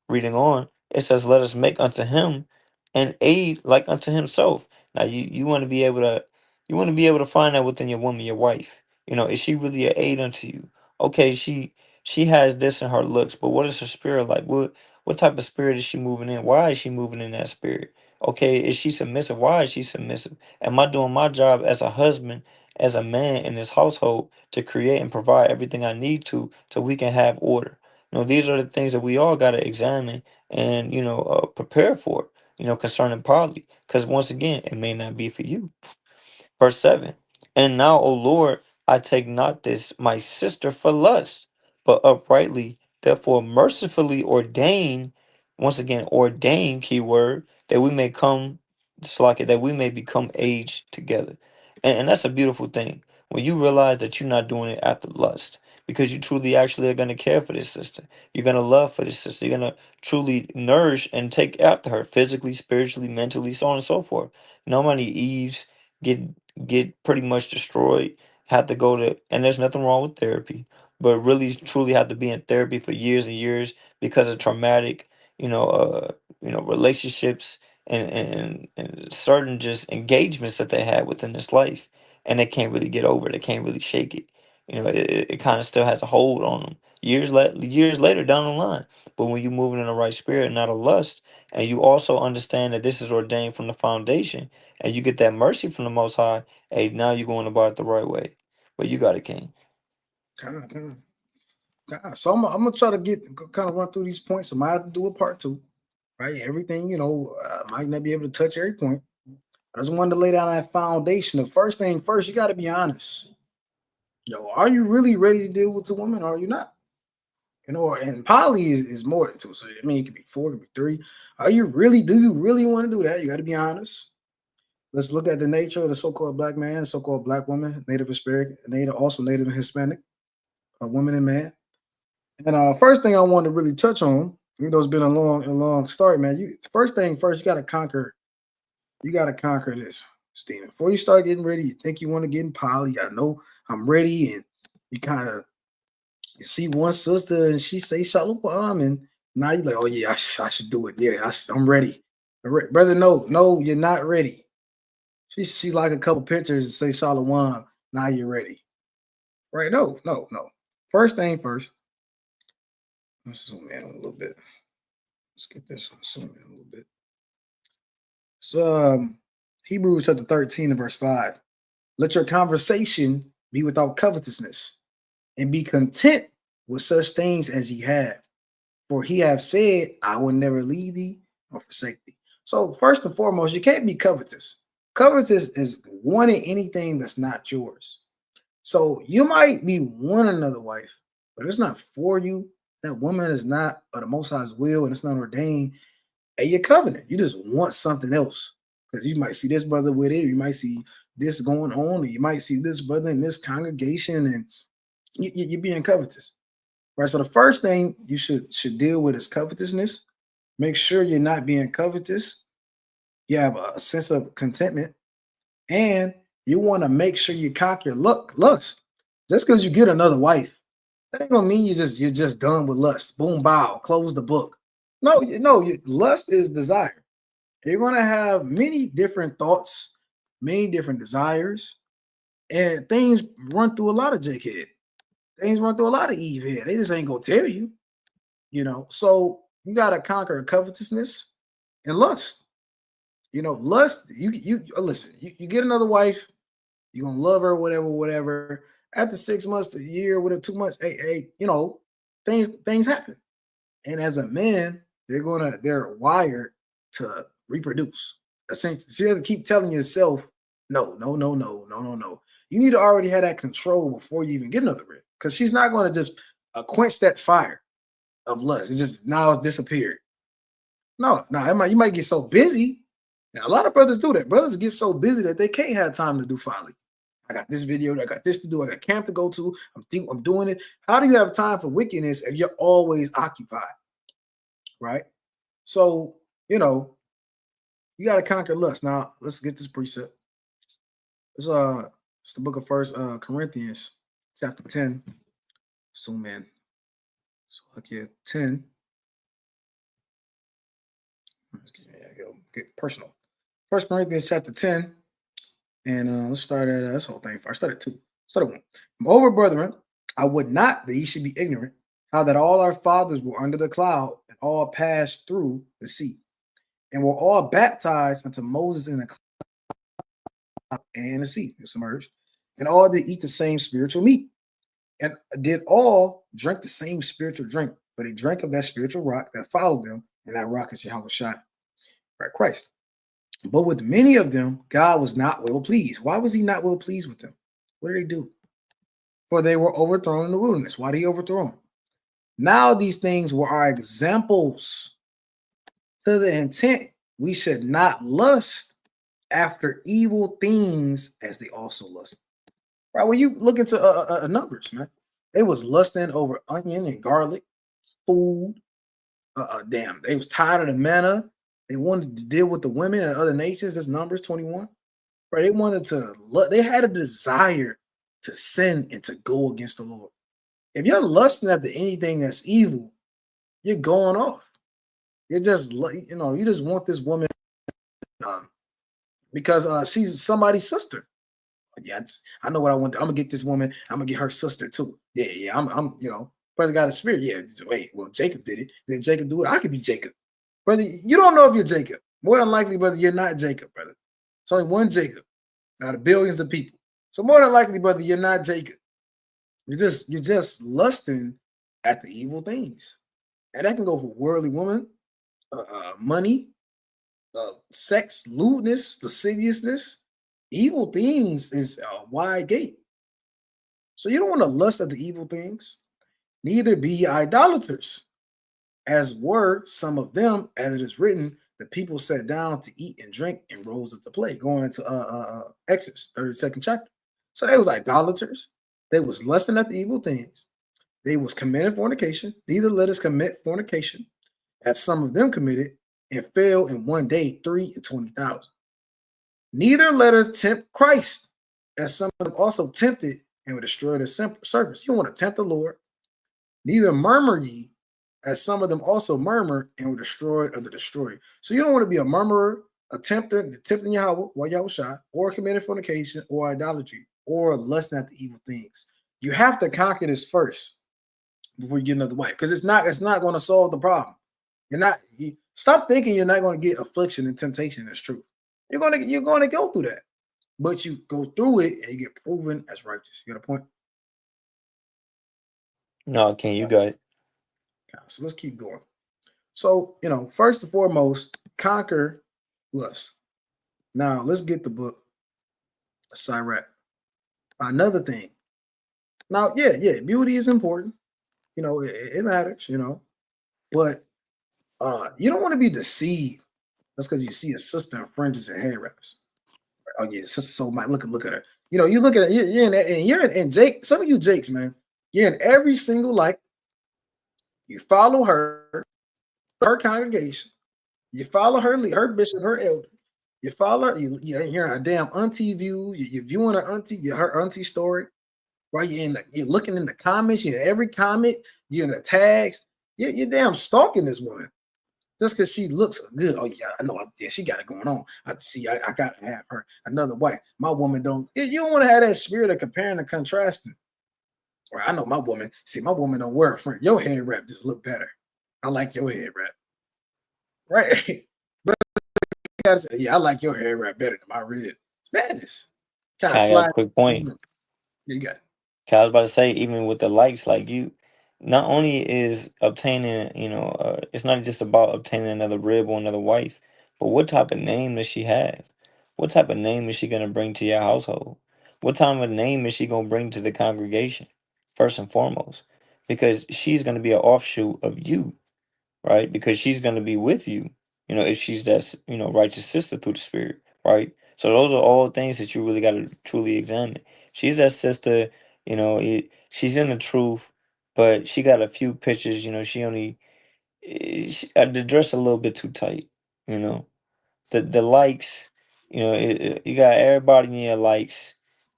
Reading on, it says, "Let us make unto him an aid like unto himself." Now, you want to be able to find that within your woman, your wife. Is she really an aid unto you? Okay, she has this in her looks, but what is her spirit like? What type of spirit is she moving in? Why is she moving in that spirit? Okay, is she submissive? Why is she submissive? Am I doing my job as a husband, as a man in this household, to create and provide everything I need to so we can have order? These are the things that we all got to examine and, prepare for, concerning poly. Because once again, it may not be for you. Verse 7. And now, O Lord, I take not this my sister for lust, but uprightly, therefore mercifully ordain, once again, ordain, keyword, that we may come, Slack it, that we may become aged together. And that's a beautiful thing. When you realize that you're not doing it after lust, because you truly actually are going to care for this sister. You're going to love for this sister. You're going to truly nourish and take after her physically, spiritually, mentally, so on and so forth. Many Eves get pretty much destroyed, have to go to, and there's nothing wrong with therapy, but really truly have to be in therapy for years and years because of traumatic, relationships and certain just engagements that they had within this life, and they can't really get over it. They can't really shake it. It kind of still has a hold on them years later down the line. But when you're moving in the right spirit, not a lust, and you also understand that this is ordained from the foundation, and you get that mercy from the Most High, hey, now you're going about it the right way. But you got it, King. So I'm gonna try to kind of run through these points. I might have to do a part 2, right? Everything, I might not be able to touch every point. I just wanted to lay down that foundation. The first thing first, you got to be honest. Are you really ready to deal with 2 women, or are you not? And poly is more than 2. So I mean, it could be 4, it could be 3. Do you really want to do that? You got to be honest. Let's look at the nature of the so-called black man, so-called black woman, Native Hispanic, Native and Hispanic, woman and man. And first thing I want to really touch on, even though it's been a long start, man. First thing first, you got to conquer this, Steven. Before you start getting ready, you think you want to get in poly. I know I'm ready, and you see one sister and she say shalom, and now you're like, oh yeah, I should do it. Yeah, I'm ready. Brother, no, you're not ready. She like a couple pictures and say shalom. Now you're ready, right? No. First thing first. Let's zoom in a little bit. Let's get this zoom in a little bit. So Hebrews chapter 13 and verse 5. Let your conversation be without covetousness, and be content with such things as ye have. For he have said, I will never leave thee or forsake thee. So first and foremost, you can't be covetous. Covetous is wanting anything that's not yours. So you might be wanting another wife, but it's not for you. That woman is not of the Most High's will, and it's not ordained at your covenant. You just want something else, because you might see this brother with it, you might see this going on, or you might see this brother in this congregation, and you're being covetous, right? So the first thing you should deal with is covetousness. Make sure you're not being covetous. You have a sense of contentment, and you want to make sure you conquer lust. Just because you get another wife, that ain't gonna mean you're just done with lust. Boom, bow, close the book. No, lust is desire. You're gonna have many different thoughts, many different desires, and things run through a lot of Jake head. Things run through a lot of Eve head. They just ain't gonna tell you, So you gotta conquer covetousness and lust. Lust. You listen. You get another wife, you're gonna love her, whatever. After 6 months to a year, whatever, 2 months, hey, things happen. And as a man, they're wired to reproduce. Essentially, so you have to keep telling yourself, no. You need to already have that control before you even get another rib, because she's not going to just quench that fire of lust. It's just now it's disappeared. No, you might get so busy. Now, a lot of brothers do that. Brothers get so busy that they can't have time to do folly. I got this video, I got this to do, I got camp to go to, I'm doing it. How do you have time for wickedness if you're always occupied? Right? So, you got to conquer lust. Now, let's get this precept. It's the book of First Corinthians, chapter 10. Zoom in. So look here, 10. Get personal. First Corinthians chapter 10. And let's start at this whole thing. I started 2. Start at 1. Moreover, brethren, I would not that ye should be ignorant, how that all our fathers were under the cloud, and all passed through the sea, and were all baptized unto Moses in the cloud and the sea, submerged, and all did eat the same spiritual meat, and did all drink the same spiritual drink, but they drank of that spiritual rock that followed them, and that rock is Yahweh Shai, right? Christ. But with many of them, God was not well pleased. Why was he not well pleased with them? What did they do? For they were overthrown in the wilderness. Why did he overthrow them? Now these things were our examples, to the intent we should not lust after evil things as they also lust. Right? When you look into numbers, man, they was lusting over onion and garlic, food. They was tired of the manna. They wanted to deal with the women and other nations. That's Numbers 21. Right? They wanted to. They had a desire to sin and to go against the Lord. If you're lusting after anything that's evil, you're going off. You're just, you just want this woman because she's somebody's sister. Yeah, I know what I want. I'm gonna get this woman. I'm gonna get her sister too. Yeah. I'm brother got a spirit. Yeah. Wait. Well, Jacob did it. Did Jacob do it? I could be Jacob, brother. You don't know if you're Jacob. More than likely, brother, you're not Jacob, brother. It's only one Jacob out of billions of people. So more than likely, brother, you're not Jacob. You're just lusting at the evil things, and that can go for worldly woman, money, sex, lewdness, lasciviousness. Evil things is a wide gate. So you don't want to lust at the evil things. Neither be idolaters, as were some of them, as it is written, the people sat down to eat and drink and rose up to play. Going into Exodus, 32nd chapter. So they was idolaters. They was lusting at the evil things. They was committing fornication. Neither let us commit fornication, as some of them committed, and fell in one day 3 and 20,000. Neither let us tempt Christ, as some of them also tempted and were destroyed as serpents. You don't want to tempt the Lord. Neither murmur ye, as some of them also murmured and were destroyed of the destroyer. So you don't want to be a murmurer, a tempter, tempting Yahweh while Yahweh shot, or committing fornication, or idolatry, or lusting at the evil things. You have to conquer this first before you get another wife, because it's not going to solve the problem. Stop thinking you're not going to get affliction and temptation as truth. You're going to go through that, but you go through it and you get proven as righteous. You got a point? No, King, you got it. So let's keep going. So, first and foremost, conquer lust. Now, let's get the book of Sirach. Another thing. Now, yeah, beauty is important. It matters, but you don't want to be deceived. That's because you see a sister in fringes and hair wraps. Oh, yeah, sister so might look at her. You look at it, you're in Jake, some of you Jakes, man, you're in every single like. You follow her congregation. You follow her bishop, her elder. You follow her. You're a damn auntie view. You're viewing her auntie story, right? You're looking in the comments. You're in every comment. You're in the tags. You're damn stalking this woman just because she looks good. Oh yeah, I know. Yeah, she got it going on. I got to have her another wife. My woman don't. You don't want to have that spirit of comparing and contrasting. Or I know my woman. See, my woman don't wear a friend. Your hair wrap just look better. I like your hair wrap. Right. But I like your hair wrap better than my rib. It's madness. Kind of I got slide. a quick point. You got it. I was about to say, even with the likes, like you, not only is obtaining, it's not just about obtaining another rib or another wife, but what type of name does she have? What type of name is she going to bring to your household? What type of name is she going to bring to the congregation, first and foremost? Because she's going to be an offshoot of you, right? Because she's going to be with you, if she's that, righteous sister through the spirit, right? So those are all things that you really got to truly examine. She's that sister, she's in the truth, but she got a few pictures, she only, the dress a little bit too tight, you know? The likes, you got everybody in your likes,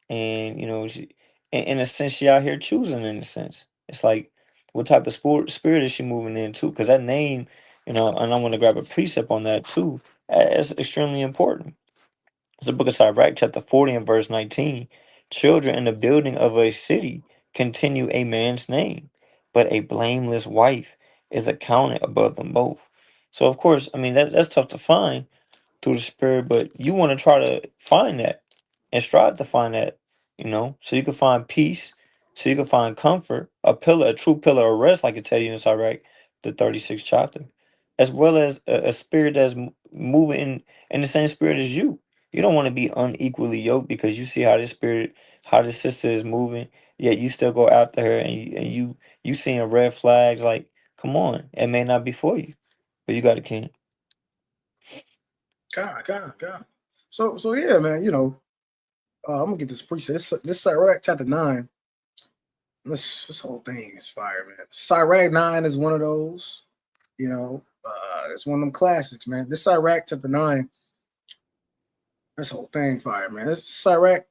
and she, in a sense, she out here choosing. In a sense, it's like, what type of spirit is she moving into? Because that name, and I want to grab a precept on that too. It's extremely important. It's the book of Sirach, chapter 40 and verse 19. Children in the building of a city continue a man's name, but a blameless wife is accounted above them both. So of course, I mean that's tough to find through the spirit, but you want to try to find that and strive to find that, so you can find peace, so you can find comfort, a true pillar of rest, like I tell you in Sirach, the 36th chapter, as well as a spirit that's moving in the same spirit as you. You don't want to be unequally yoked because you see how this sister is moving, yet you still go after her, and you seeing red flags. Like, come on, it may not be for you, but you got a king. God. So yeah, man. I'm gonna get this precept. This Sirach chapter 9. This whole thing is fire, man. Sirach 9 is one of those. It's one of them classics, man. This Sirach chapter 9. This whole thing fire, man. This Sirach.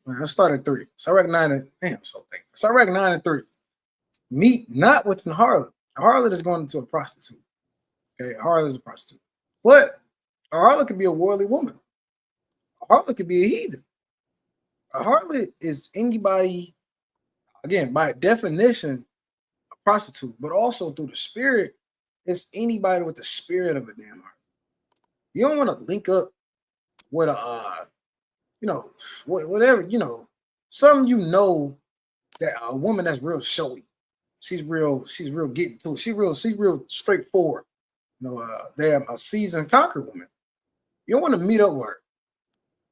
Man, let's start at 3. Sirach 9 and this whole thing. Sirach 9 and 3. Meet not with an harlot. A harlot is going into a prostitute. Okay, a harlot is a prostitute. But A harlot could be a worldly woman. A harlot could be a heathen. A harlot is anybody, again, by definition, a prostitute, but also through the spirit, it's anybody with the spirit of a damn harlot. You don't want to link up with a, whatever, something that a woman that's real showy. She's real getting to it. She's real straightforward. Damn, a seasoned conquer woman. You don't want to meet up with her.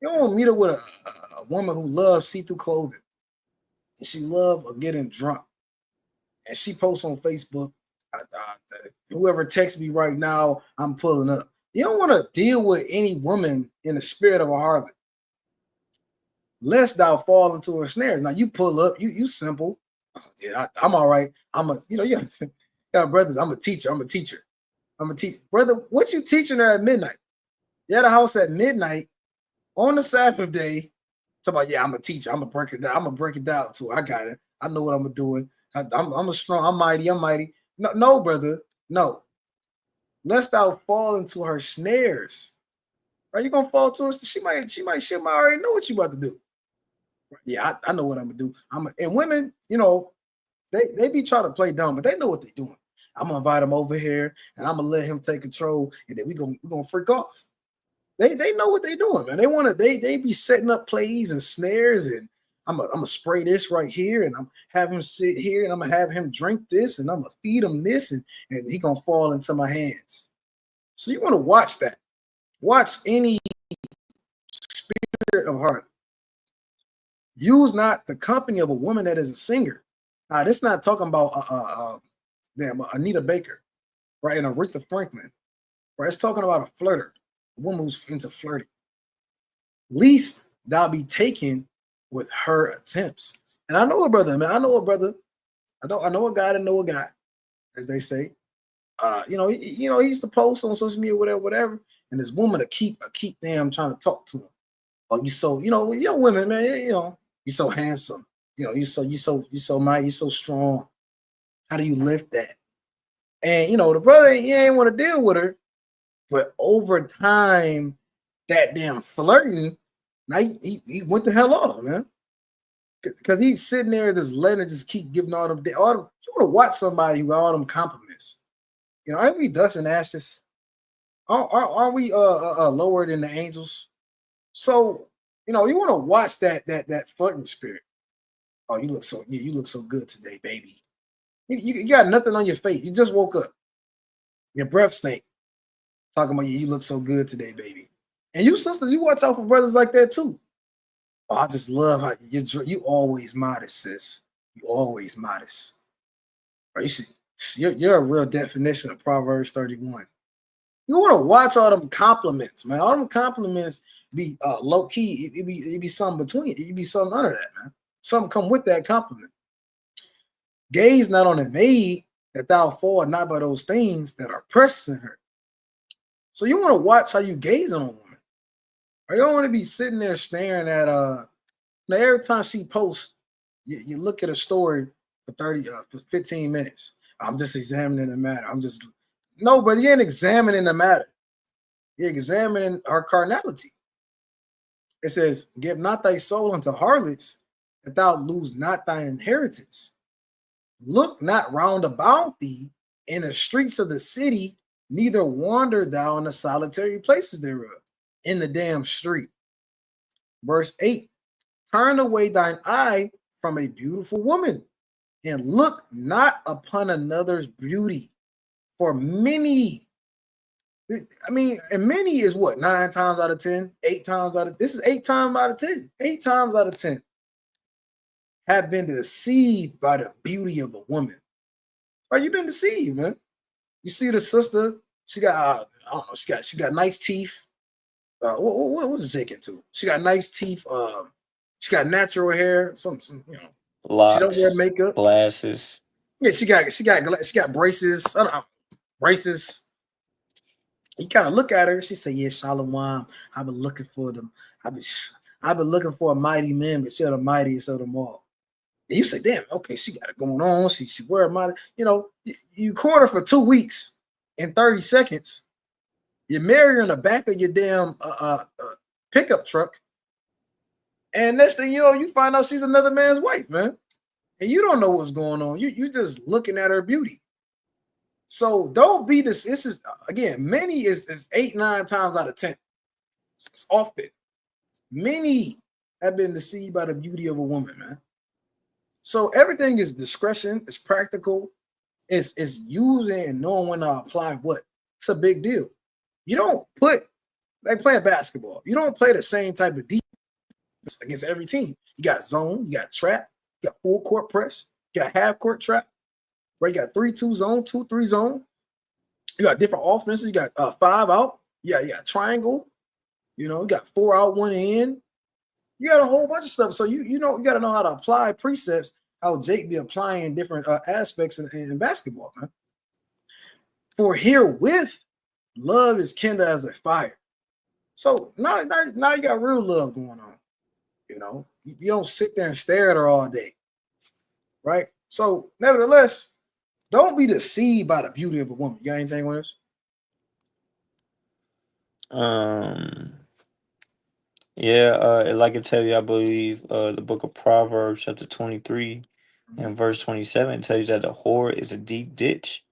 You don't want to meet up with a woman who loves see-through clothing. And she loves getting drunk. And she posts on Facebook, whoever texts me right now, I'm pulling up. You don't want to deal with any woman in the spirit of a harlot. Lest thou fall into her snares. Now you pull up, you simple. Yeah, I'm all right. Brothers, I'm a teacher. Brother, what you teaching her at midnight? You at a house at midnight on the Sabbath day. Talk about, yeah, I'm a teacher. I'm gonna break it down. I'm gonna break it down to her. I got it. I know what I'm doing. I'm a strong. I'm mighty. No, brother. No. Lest thou fall into her snares. Are you gonna fall to her? She might already know what you about to do. Yeah, I know what I'm gonna do. And women, they be trying to play dumb, but they know what they're doing. I'm gonna invite him over here, and I'm gonna let him take control, and then we're gonna freak off. They know what they're doing, man. They be setting up plays and snares, and I'm gonna spray this right here, and I'm have him sit here, and I'm gonna have him drink this, and I'm gonna feed him this, and he gonna fall into my hands. So you want to watch that. Watch any spirit of heart. Use not the company of a woman that is a singer. Now, this not talking about Anita Baker, right? And Aretha Franklin, right? It's talking about a flirter, a woman who's into flirting. Least thou be taken with her attempts. And I know a brother, man. I know a brother. I know a guy that know a guy, as they say. He used to post on social media, whatever. And this woman to keep them trying to talk to him. Oh, you so, young women, man, you're so handsome. You're so mighty, you're so strong. How do you lift that? And the brother, he ain't want to deal with her. But over time, that damn flirting, now he went the hell off, man. Because he's sitting there just letting her just keep giving all them. You want to watch somebody who all them compliments. Aren't we dust and ashes? Aren't we lower than the angels? So, you want to watch that flirting spirit. Oh, you look so good today, baby. You got nothing on your face. You just woke up. Your breath stink. Talking about you look so good today, baby. And you sisters, you watch out for brothers like that too. Oh, I just love how you always modest, sis. You always modest. Or you're a real definition of Proverbs 31. You want to watch all them compliments, man. All them compliments be low key. It be something between it. It be something under that, man. Something come with that compliment. Gaze not on the maid, that thou fall not by those things that are precious in her. So you want to watch how you gaze on a woman. Or you don't want to be sitting there staring at now every time she posts, you look at a story for 15 minutes. I'm just examining the matter. No, brother, you ain't examining the matter. You're examining our carnality. It says, give not thy soul unto harlots, that thou lose not thy inheritance. Look not round about thee in the streets of the city, neither wander thou in the solitary places thereof, in the damn street. Verse 8, turn away thine eye from a beautiful woman, and look not upon another's beauty. For many, and many is what? 9 times out of 10, 8 times out of, this is 8 times out of 10. 8 times out of 10 have been deceived by the beauty of a woman. Or you've been deceived, man. You see the sister, she got, I don't know, she got nice teeth. What was Jake into? She got nice teeth. She got natural hair. Some Locks, she don't wear makeup. glasses. Yeah, she got braces. I don't know, braces. You kind of look at her. She said, "Yeah, Shalom. I've been looking for them. I've been looking for a mighty man, but she's the mightiest of them all." And you say, "Damn, okay, she got it going on. She wear a mighty." You court her for 2 weeks in 30 seconds. You marry her in the back of your damn pickup truck, and next thing you know, you find out she's another man's wife, man, and you don't know what's going on. You just looking at her beauty. So don't be this. This is again, many is 8, 9 times out of 10. It's often. Many have been deceived by the beauty of a woman, man. So everything is discretion, it's practical, it's using and knowing when to apply what. It's a big deal. You don't put like playing basketball, you don't play the same type of defense against every team. You got zone, you got trap, you got full court press, you got half court trap, right? You got 3-2 zone, 2-3 zone. You got different offenses. You got 5 out. Yeah, you got triangle. You know, you got 4 out, 1 in. You got a whole bunch of stuff. So you know you got to know how to apply precepts. How Jake be applying different aspects in basketball, man. For herewith, love is kindled as a fire. So now you got real love going on. You know, you don't sit there and stare at her all day, right? So nevertheless, don't be deceived by the beauty of a woman. You got anything on this? Yeah, like I tell you, I believe the book of Proverbs, chapter 23 and verse 27 tells you that the whore is a deep ditch.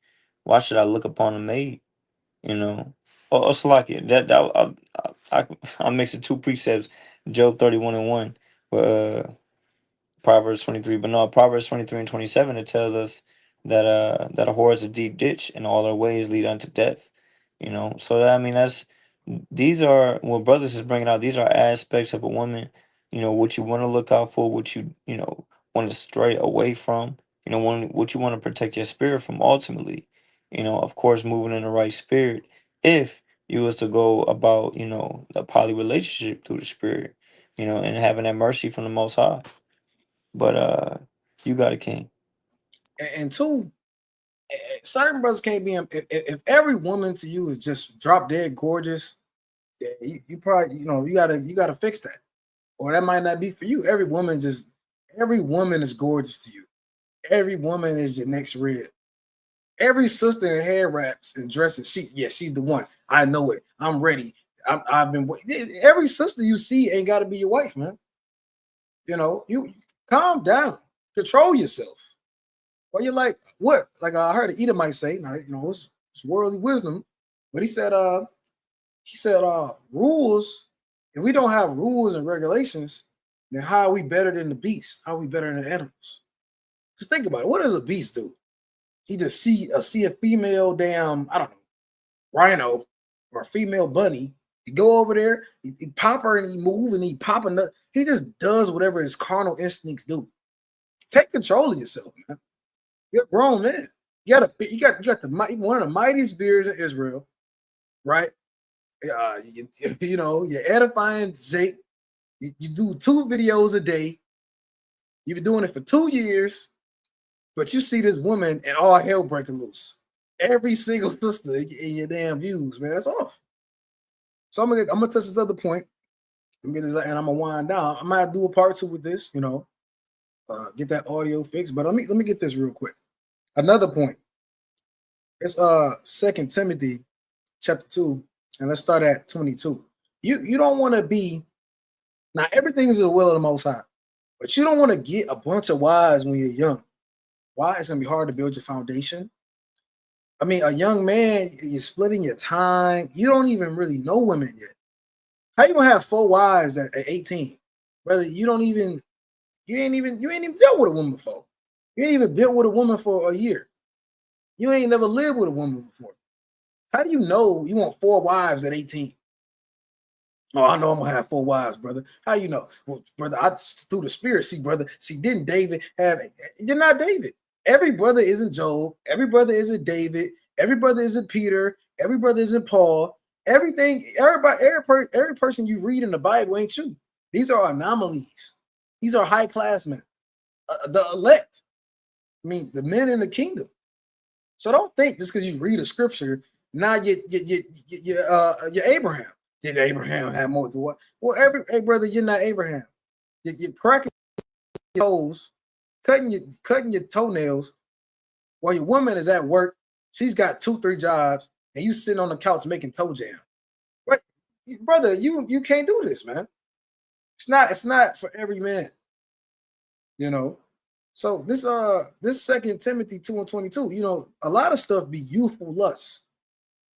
Why should I look upon a maid? You know, oh, Salakia, I'm mixing 2 precepts, Job 31:1, but Proverbs 23. But no, Proverbs 23 and 27, it tells us that a whore is a deep ditch and all her ways lead unto death. You know, so I mean these are what brothers is bringing out. These are aspects of a woman. You know what you want to look out for, what you know want to stray away from. You know what you want to protect your spirit from. Ultimately, you know, of course, moving in the right spirit. If you was to go about, you know, the poly relationship through the spirit, you know, and having that mercy from the Most High. But you got a king. And 2, certain brothers can't be. If every woman to you is just drop dead gorgeous, yeah, you probably you gotta fix that, or that might not be for you. Every woman is gorgeous to you. Every woman is your next rib. Every sister in hair wraps and dresses, she's the one. I know it. I'm ready. I've been waiting. Every sister you see ain't got to be your wife, man. You know, you calm down, control yourself. Well, you're like, what? Like I heard Edomite say, now, you know, it's worldly wisdom, but he said, rules. If we don't have rules and regulations, then how are we better than the beast? How are we better than the animals? Just think about it. What does a beast do? He just see a female damn, I don't know, rhino or a female bunny. He go over there, he pop her and he move and he pop another. He just does whatever his carnal instincts do. Take control of yourself, man. You're a grown man. You got the one of the mightiest beards in Israel, right? You know, you're edifying Zeke. You do 2 videos a day. You've been doing it for 2 years, but you see this woman and all hell breaking loose. Every single sister in your damn views, man, that's off. So I'm gonna touch this other point. And I'm gonna wind down. I might do a part 2 with this, you know, get that audio fixed. But let me get this real quick. Another point. It's 2 Timothy chapter 2, and let's start at 22. You don't want to be now. Everything is the will of the Most High, but you don't want to get a bunch of wives when you're young. Why? It's gonna be hard to build your foundation. I mean, a young man, you're splitting your time. You don't even really know women yet. How you gonna have 4 wives at 18? Brother, you ain't even dealt with a woman before. You ain't even built with a woman for a year. You ain't never lived with a woman before. How do you know you want 4 wives at 18? Oh, I know I'm gonna have 4 wives, brother. How you know? Well, brother, through the spirit. See, brother, didn't David have it? You're not David. Every brother isn't Job. Every brother isn't David. Every brother isn't Peter. Every brother isn't Paul. Every person you read in the Bible ain't you. These are anomalies. These are high class men, the elect. I mean, the men in the kingdom. So don't think just because you read a scripture, now you're Abraham. Did Abraham have more to what? Well, hey brother, you're not Abraham. You're cracking your toes, cutting your toenails while your woman is at work. She's got 2, 3 jobs, and you sitting on the couch making toe jam. brother, you can't do this, man. It's not for every man, you know. So this Second Timothy 2:22, a lot of stuff be youthful lust.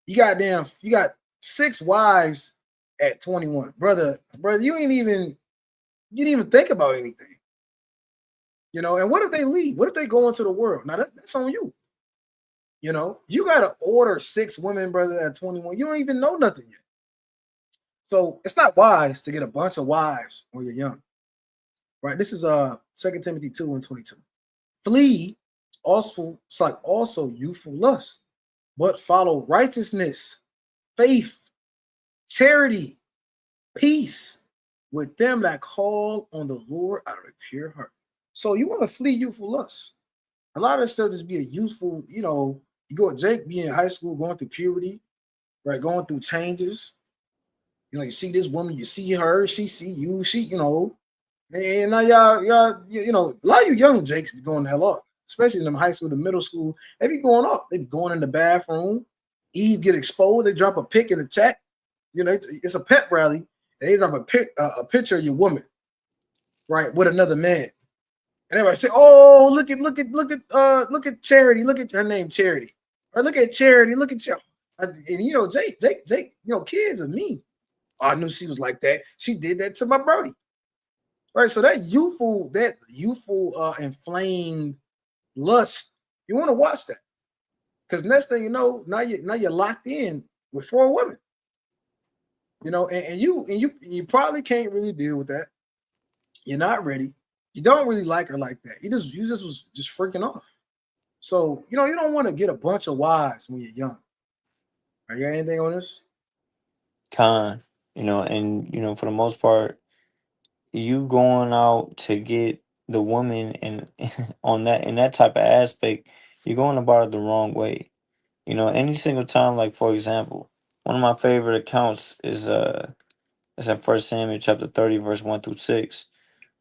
You got 6 wives at 21. Brother, you didn't even think about anything. And what if they leave? What if they go into the world? Now that's on you. You gotta order 6 women, brother, at 21. You don't even know nothing yet. So it's not wise to get a bunch of wives when you're young. Right? This is 2 Timothy 2:22. Flee also youthful lust, but follow righteousness, faith, charity, peace with them that call on the Lord out of a pure heart. So you want to flee youthful lust. A lot of this stuff just be a youthful, you go Jake be in high school going through puberty, right? Going through changes. You see this woman, you see her, she see you, and now y'all, a lot of you young Jakes be going the hell off, especially in them high school, the middle school. They be going off. They be going in the bathroom. Eve get exposed. They drop a pic in the chat. It's a pep rally, and they drop a picture of your woman, right, with another man. And everybody say, "Oh, look at Charity. Look at her name, Charity. Or look at Charity. Look at Charity." And Jake, kids are mean. Oh, I knew she was like that. She did that to my Brody. Right. So that youthful inflamed lust, you want to watch that. Because next thing you know, now you're locked in with 4 women. And you probably can't really deal with that. You're not ready. You don't really like her like that. You just was just freaking off. So, you don't want to get a bunch of wives when you're young. Are you got anything on this? And for the most part, you going out to get the woman and on that in that type of aspect, you're going about it the wrong way. Any single time, like for example, one of my favorite accounts is in First Samuel chapter 30, verse 1 through 6,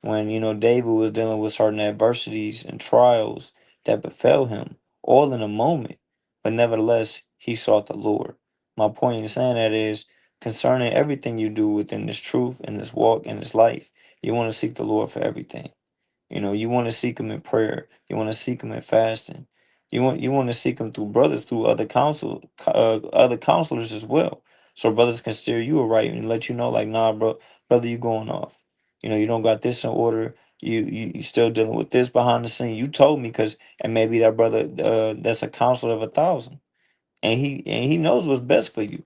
when David was dealing with certain adversities and trials that befell him, all in a moment, but nevertheless he sought the Lord. My point in saying that is concerning everything you do within this truth and this walk and this life, you want to seek the Lord for everything. You want to seek him in prayer. You want to seek him in fasting. You want to seek him through brothers, through other counselors as well. So brothers can steer you right and let you know, like, nah, brother, you going off. You don't got this in order. You still dealing with this behind the scene. You told me and maybe that brother that's a counselor of 1,000, and he knows what's best for you.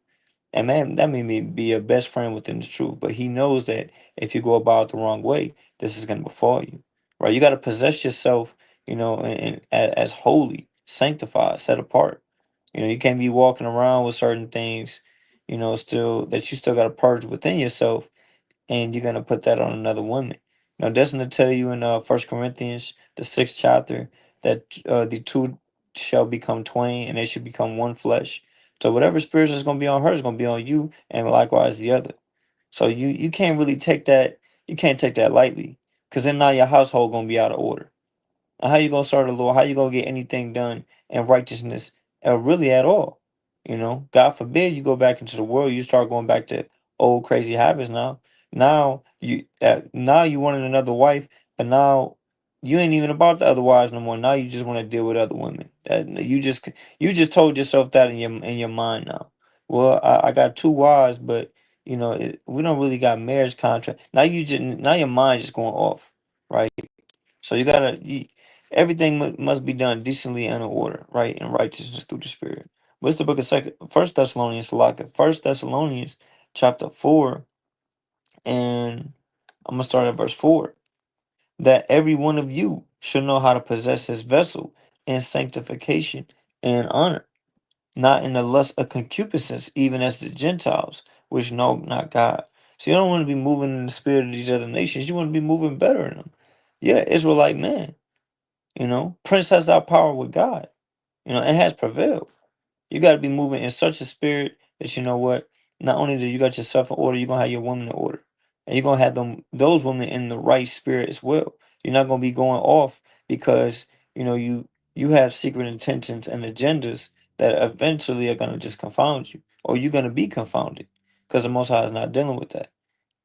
And man, that made me be a best friend within the truth. But he knows that if you go about it the wrong way, this is going to befall you. Right? You got to possess yourself, as holy, sanctified, set apart. You can't be walking around with certain things, still that you still got to purge within yourself, and you're gonna put that on another woman. Now, doesn't it tell you in First Corinthians, the 6th chapter, that the two shall become twain, and they should become one flesh. So whatever spirit is gonna be on her is gonna be on you, and likewise the other. So you can't really take that. You can't take that lightly, because then now your household gonna be out of order. And how you gonna serve the Lord? How you gonna get anything done in righteousness, really at all? God forbid you go back into the world. You start going back to old crazy habits now. Now you wanted another wife, but now you ain't even about the other wives no more. Now you just want to deal with other women. You just told yourself that in your mind now. Well, I got 2 wives, but we don't really got marriage contract. Now your mind just going off, right? So everything must be done decently and in order, right, in righteousness through the Spirit. What's the book of First Thessalonians? First Thessalonians chapter 4, and I'm gonna start at verse 4. That every one of you should know how to possess his vessel in sanctification and honor, not in the lust of concupiscence, even as the Gentiles, which know not God. So you don't want to be moving in the spirit of these other nations. You want to be moving better in them. Yeah, Israelite man. Prince has that power with God. It has prevailed. You got to be moving in such a spirit that you know what? Not only do you got yourself in order, you're gonna have your woman in order, and you're gonna have those women in the right spirit as well. You're not gonna be going off because you have secret intentions and agendas that eventually are gonna just confound you, or you're gonna be confounded. because the Most High is not dealing with that,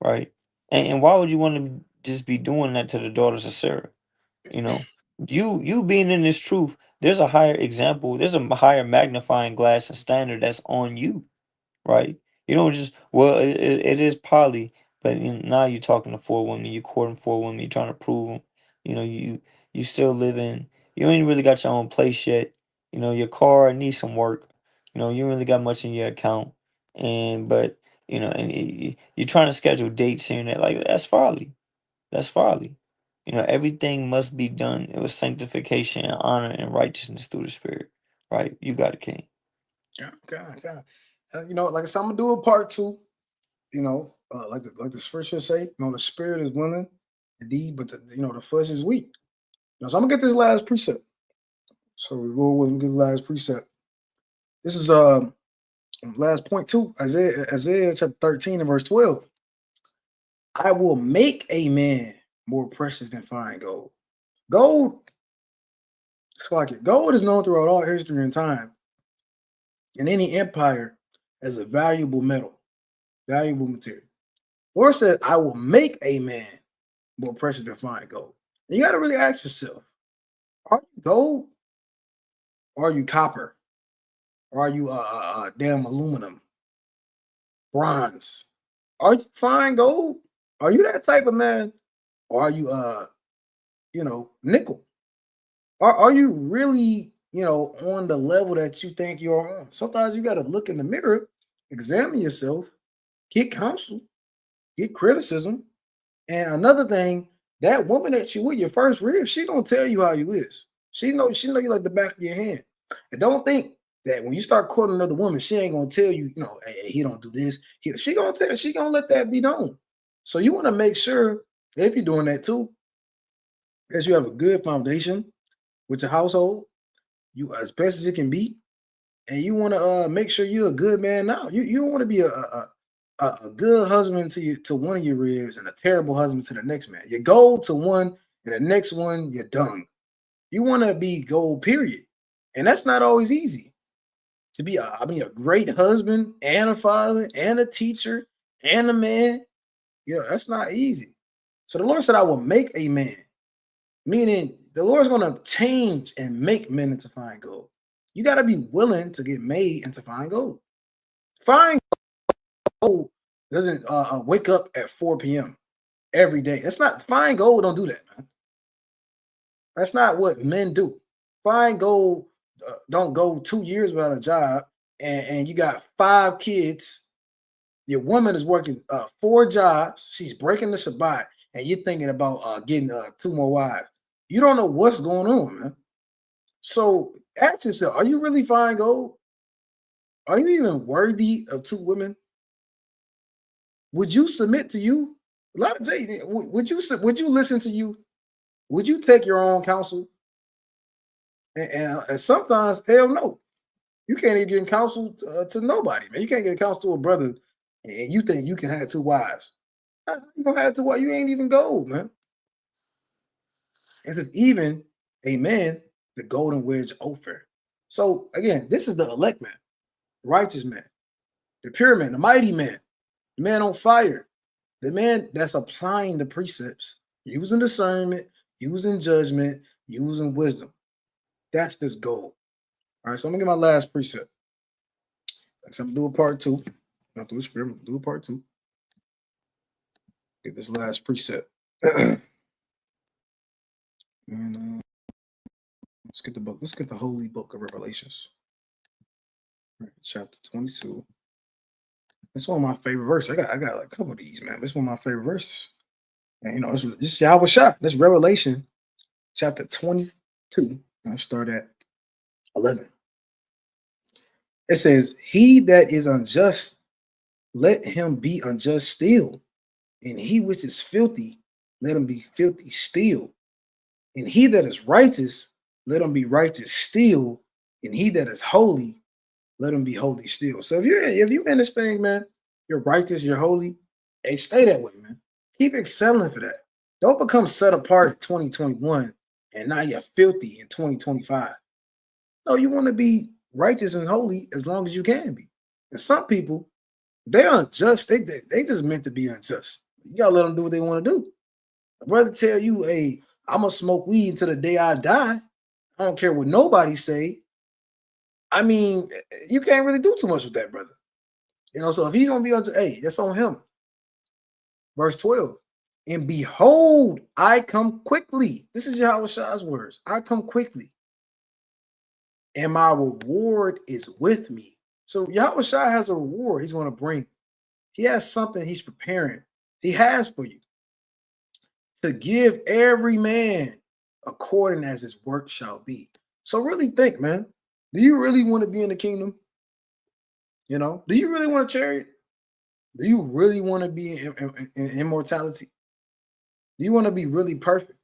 right? And why would you want to just be doing that to the daughters of Sarah? You know, you being in this truth, there's a higher example, there's a higher magnifying glass and standard that's on you, right? You don't just, well, it is poly, but now you're talking to 4 women, you're courting 4 women, you're trying to prove them. You know, you still living, you ain't really got your own place yet. You know, your car needs some work. You know, you don't really got much in your account, and but you know, and you're trying to schedule dates here and there. Like that's folly. That's folly. You know, everything must be done with sanctification and honor and righteousness through the Spirit. Right? You got it, King. God. You know, like I said, I'm gonna do a part 2. You know, like the scripture say, you know, the spirit is willing indeed, but the flesh is weak. You know, so I'm gonna get this last precept. So we go with get the last precept. This is last point 2, Isaiah chapter 13 and verse 12. I will make a man more precious than fine gold. Gold, it's like it. Gold is known throughout all history and time in any empire as a valuable metal, valuable material. Lord said, I will make a man more precious than fine gold. And you got to really ask yourself, are you gold? Or are you copper? Or are you damn aluminum? Bronze? Are you fine gold? Are you that type of man? Or are you nickel? Are you really, on the level that you think you're on? Sometimes you got to look in the mirror, examine yourself, get counsel, get criticism. And another thing, that woman that you with, your first rib, she gonna tell you how you is. She know you like the back of your hand. And don't think that when you start courting another woman, she ain't gonna tell you, hey, he don't do this. She gonna let that be known. So you want to make sure, if you're doing that too, that you have a good foundation with your household, you as best as it can be, and you want to make sure you're a good man now. You don't want to be a good husband to one of your ribs and a terrible husband to the next man. You're gold to one, and the next one you're dung. You want to be gold, period, and that's not always easy. To be a great husband and a father and a teacher and a man, that's not easy. So the Lord said, "I will make a man," meaning the Lord's going to change and make men into fine gold. You got to be willing to get made into fine gold. Fine gold doesn't wake up at 4 p.m. every day. It's not fine gold. Don't do that, man. That's not what men do. Fine gold don't go 2 years without a job, and you got 5 kids. Your woman is working 4 jobs. She's breaking the Shabbat, and you're thinking about getting 2 more wives. You don't know what's going on, man. So ask yourself, are you really fine gold? Are you even worthy of 2 women? Would you submit to you? A lot of Jay, would you listen to you? Would you take your own counsel? And sometimes, hell no. You can't even get counsel to nobody, man. You can't get counsel to a brother, and you think you can have 2 wives. You gonna have 2 wives? You ain't even gold, man. It says even a man, the golden wedge Ophir. So again, this is the elect man, righteous man, the pure man, the mighty man, the man on fire, the man that's applying the precepts, using discernment, using judgment, using wisdom. That's this goal. All right, so I'm gonna get my last precept. So I'm gonna do a part 2. Not do a spirit, I'm gonna do a part 2. Get this last precept. And let's get the book. Let's get the holy book of Revelations. Right, chapter 22. That's one of my favorite verses. I got like a couple of these, man. This is one of my favorite verses. And this is Yahweh Shah. This Revelation chapter 22. I'll start at 11. It says, he that is unjust, let him be unjust still. And he which is filthy, let him be filthy still. And he that is righteous, let him be righteous still. And he that is holy, let him be holy still. So if you're in this thing, man, you're righteous, you're holy, hey, stay that way, man. Keep excelling for that. Don't become set apart in 2021 and now you're filthy in 2025. No, you want to be righteous and holy as long as you can be. And some people, They're unjust. They just meant to be unjust. You gotta let them do what they want to do. I'd rather tell you, hey, I'm gonna smoke weed until the day I die. I don't care what nobody say. I mean, you can't really do too much with that, brother. You know, so if he's gonna be unjust, hey, that's on him. Verse 12. And behold, I come quickly. This is Yahweh's words. I come quickly, and my reward is with me. So Yahweh has a reward he's going to bring. He has something he's preparing. He has for you to give every man according as his work shall be. So really think, man, do you really want to be in the kingdom? You know, do you really want a chariot? Do you really want to be in immortality? Do you want to be really perfect?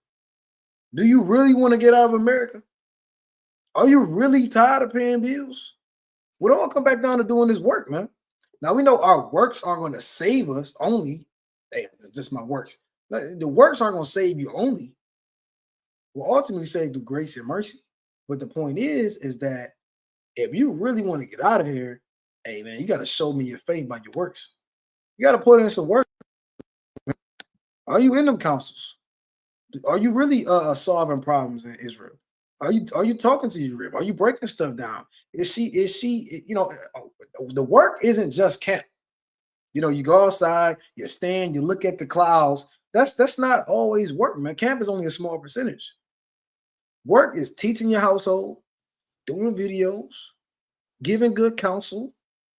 Do you really want to get out of America? Are you really tired of paying bills? We don't come back down to doing this work, man. Now we know our works aren't going to save us only. Damn, it's just my works. The works aren't going to save you only. We'll ultimately save through grace and mercy. But the point is that if you really want to get out of here, hey man, you got to show me your faith by your works. You got to put in some work. Are you in them councils? Are you really solving problems in Israel? Are you talking to your rib? Are you breaking stuff down? Is she, you know, the work isn't just camp. You know, you go outside, you stand, you look at the clouds. That's not always work, man. Camp is only a small percentage. Work is teaching your household, doing videos, giving good counsel,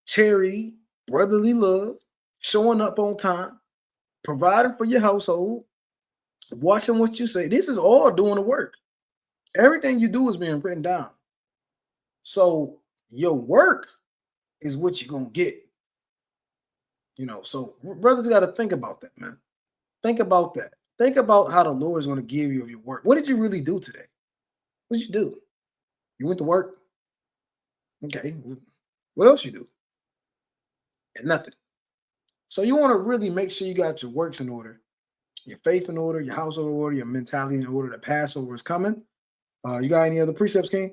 charity, brotherly love, showing up on time, providing for your household, watching what you say. This is all doing the work. Everything you do is being written down. So your work is what you're going to get. You know, so brothers got to think about that, man. Think about that. Think about how the Lord is going to give you of your work. What did you really do today? What did you do? You went to work? Okay. What else you do? And nothing. So you want to really make sure you got your works in order, your faith in order, your household in order, your mentality in order. The Passover is coming. You got any other precepts, King?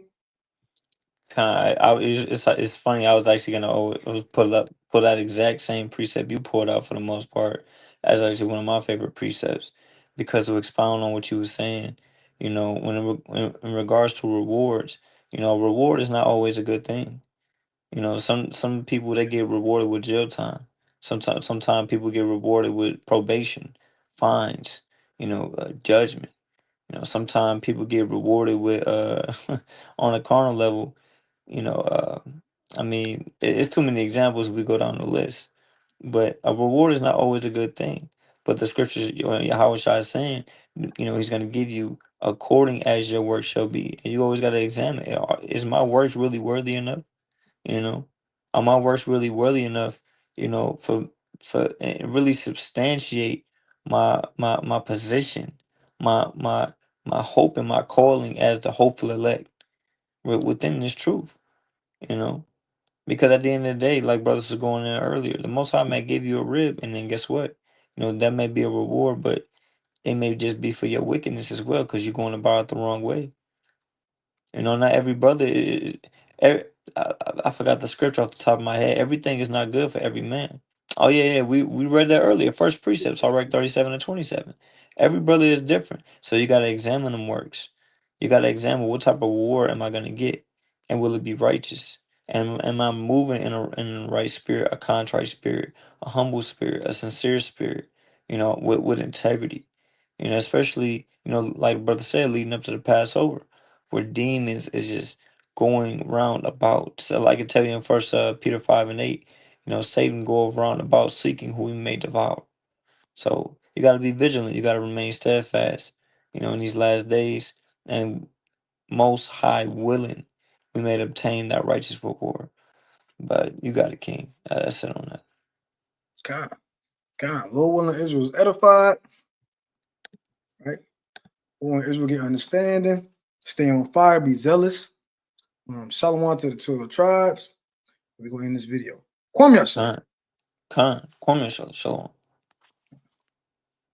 It's funny. I was actually gonna pull that exact same precept you pulled out for the most part as actually one of my favorite precepts because to expound on what you were saying. You know, in regards to rewards, you know, reward is not always a good thing. You know, some people they get rewarded with jail time. Sometimes people get rewarded with probation, fines. You know, judgment. You know, sometimes people get rewarded with on a carnal level. You know, I mean, it's too many examples if we go down the list. But a reward is not always a good thing. But the scriptures, Yahweh Shai is saying, you know, he's going to give you according as your work shall be. And you always got to examine, is my works really worthy enough? You know, are my works really worthy enough, you know, for and really substantiate my position, my my hope and my calling as the hopeful elect within this truth, you know? Because at the end of the day, like brothers was going in earlier, the Most High may give you a rib, and then guess what? You know, that may be a reward, but it may just be for your wickedness as well, because you're going about it the wrong way. You know, not every brother. Every, I forgot the scripture off the top of my head. Everything is not good for every man. Oh yeah. We read that earlier. First precepts, all right, 37 and 27. Every brother is different, so you got to examine them works. You got to examine what type of reward am I going to get, and will it be righteous? And am I moving in the right spirit, a contrite spirit, a humble spirit, a sincere spirit? You know, with integrity. You know, especially like brother said, leading up to the Passover where demons is just going round about. So like I tell you in First Peter 5 and 8, you know, Satan go around about seeking who he may devour. So you got to be vigilant. You got to remain steadfast. You know, in these last days, and most high willing, we may obtain that righteous reward. But you got it, King. That's it on that. God, Lord willing, Israel is edified, right? Lord willing, Israel get understanding, stay on fire, be zealous. Shalom to the tribes. We're going to end this video. Kwame Yasha. Khan. Kwame Shalom.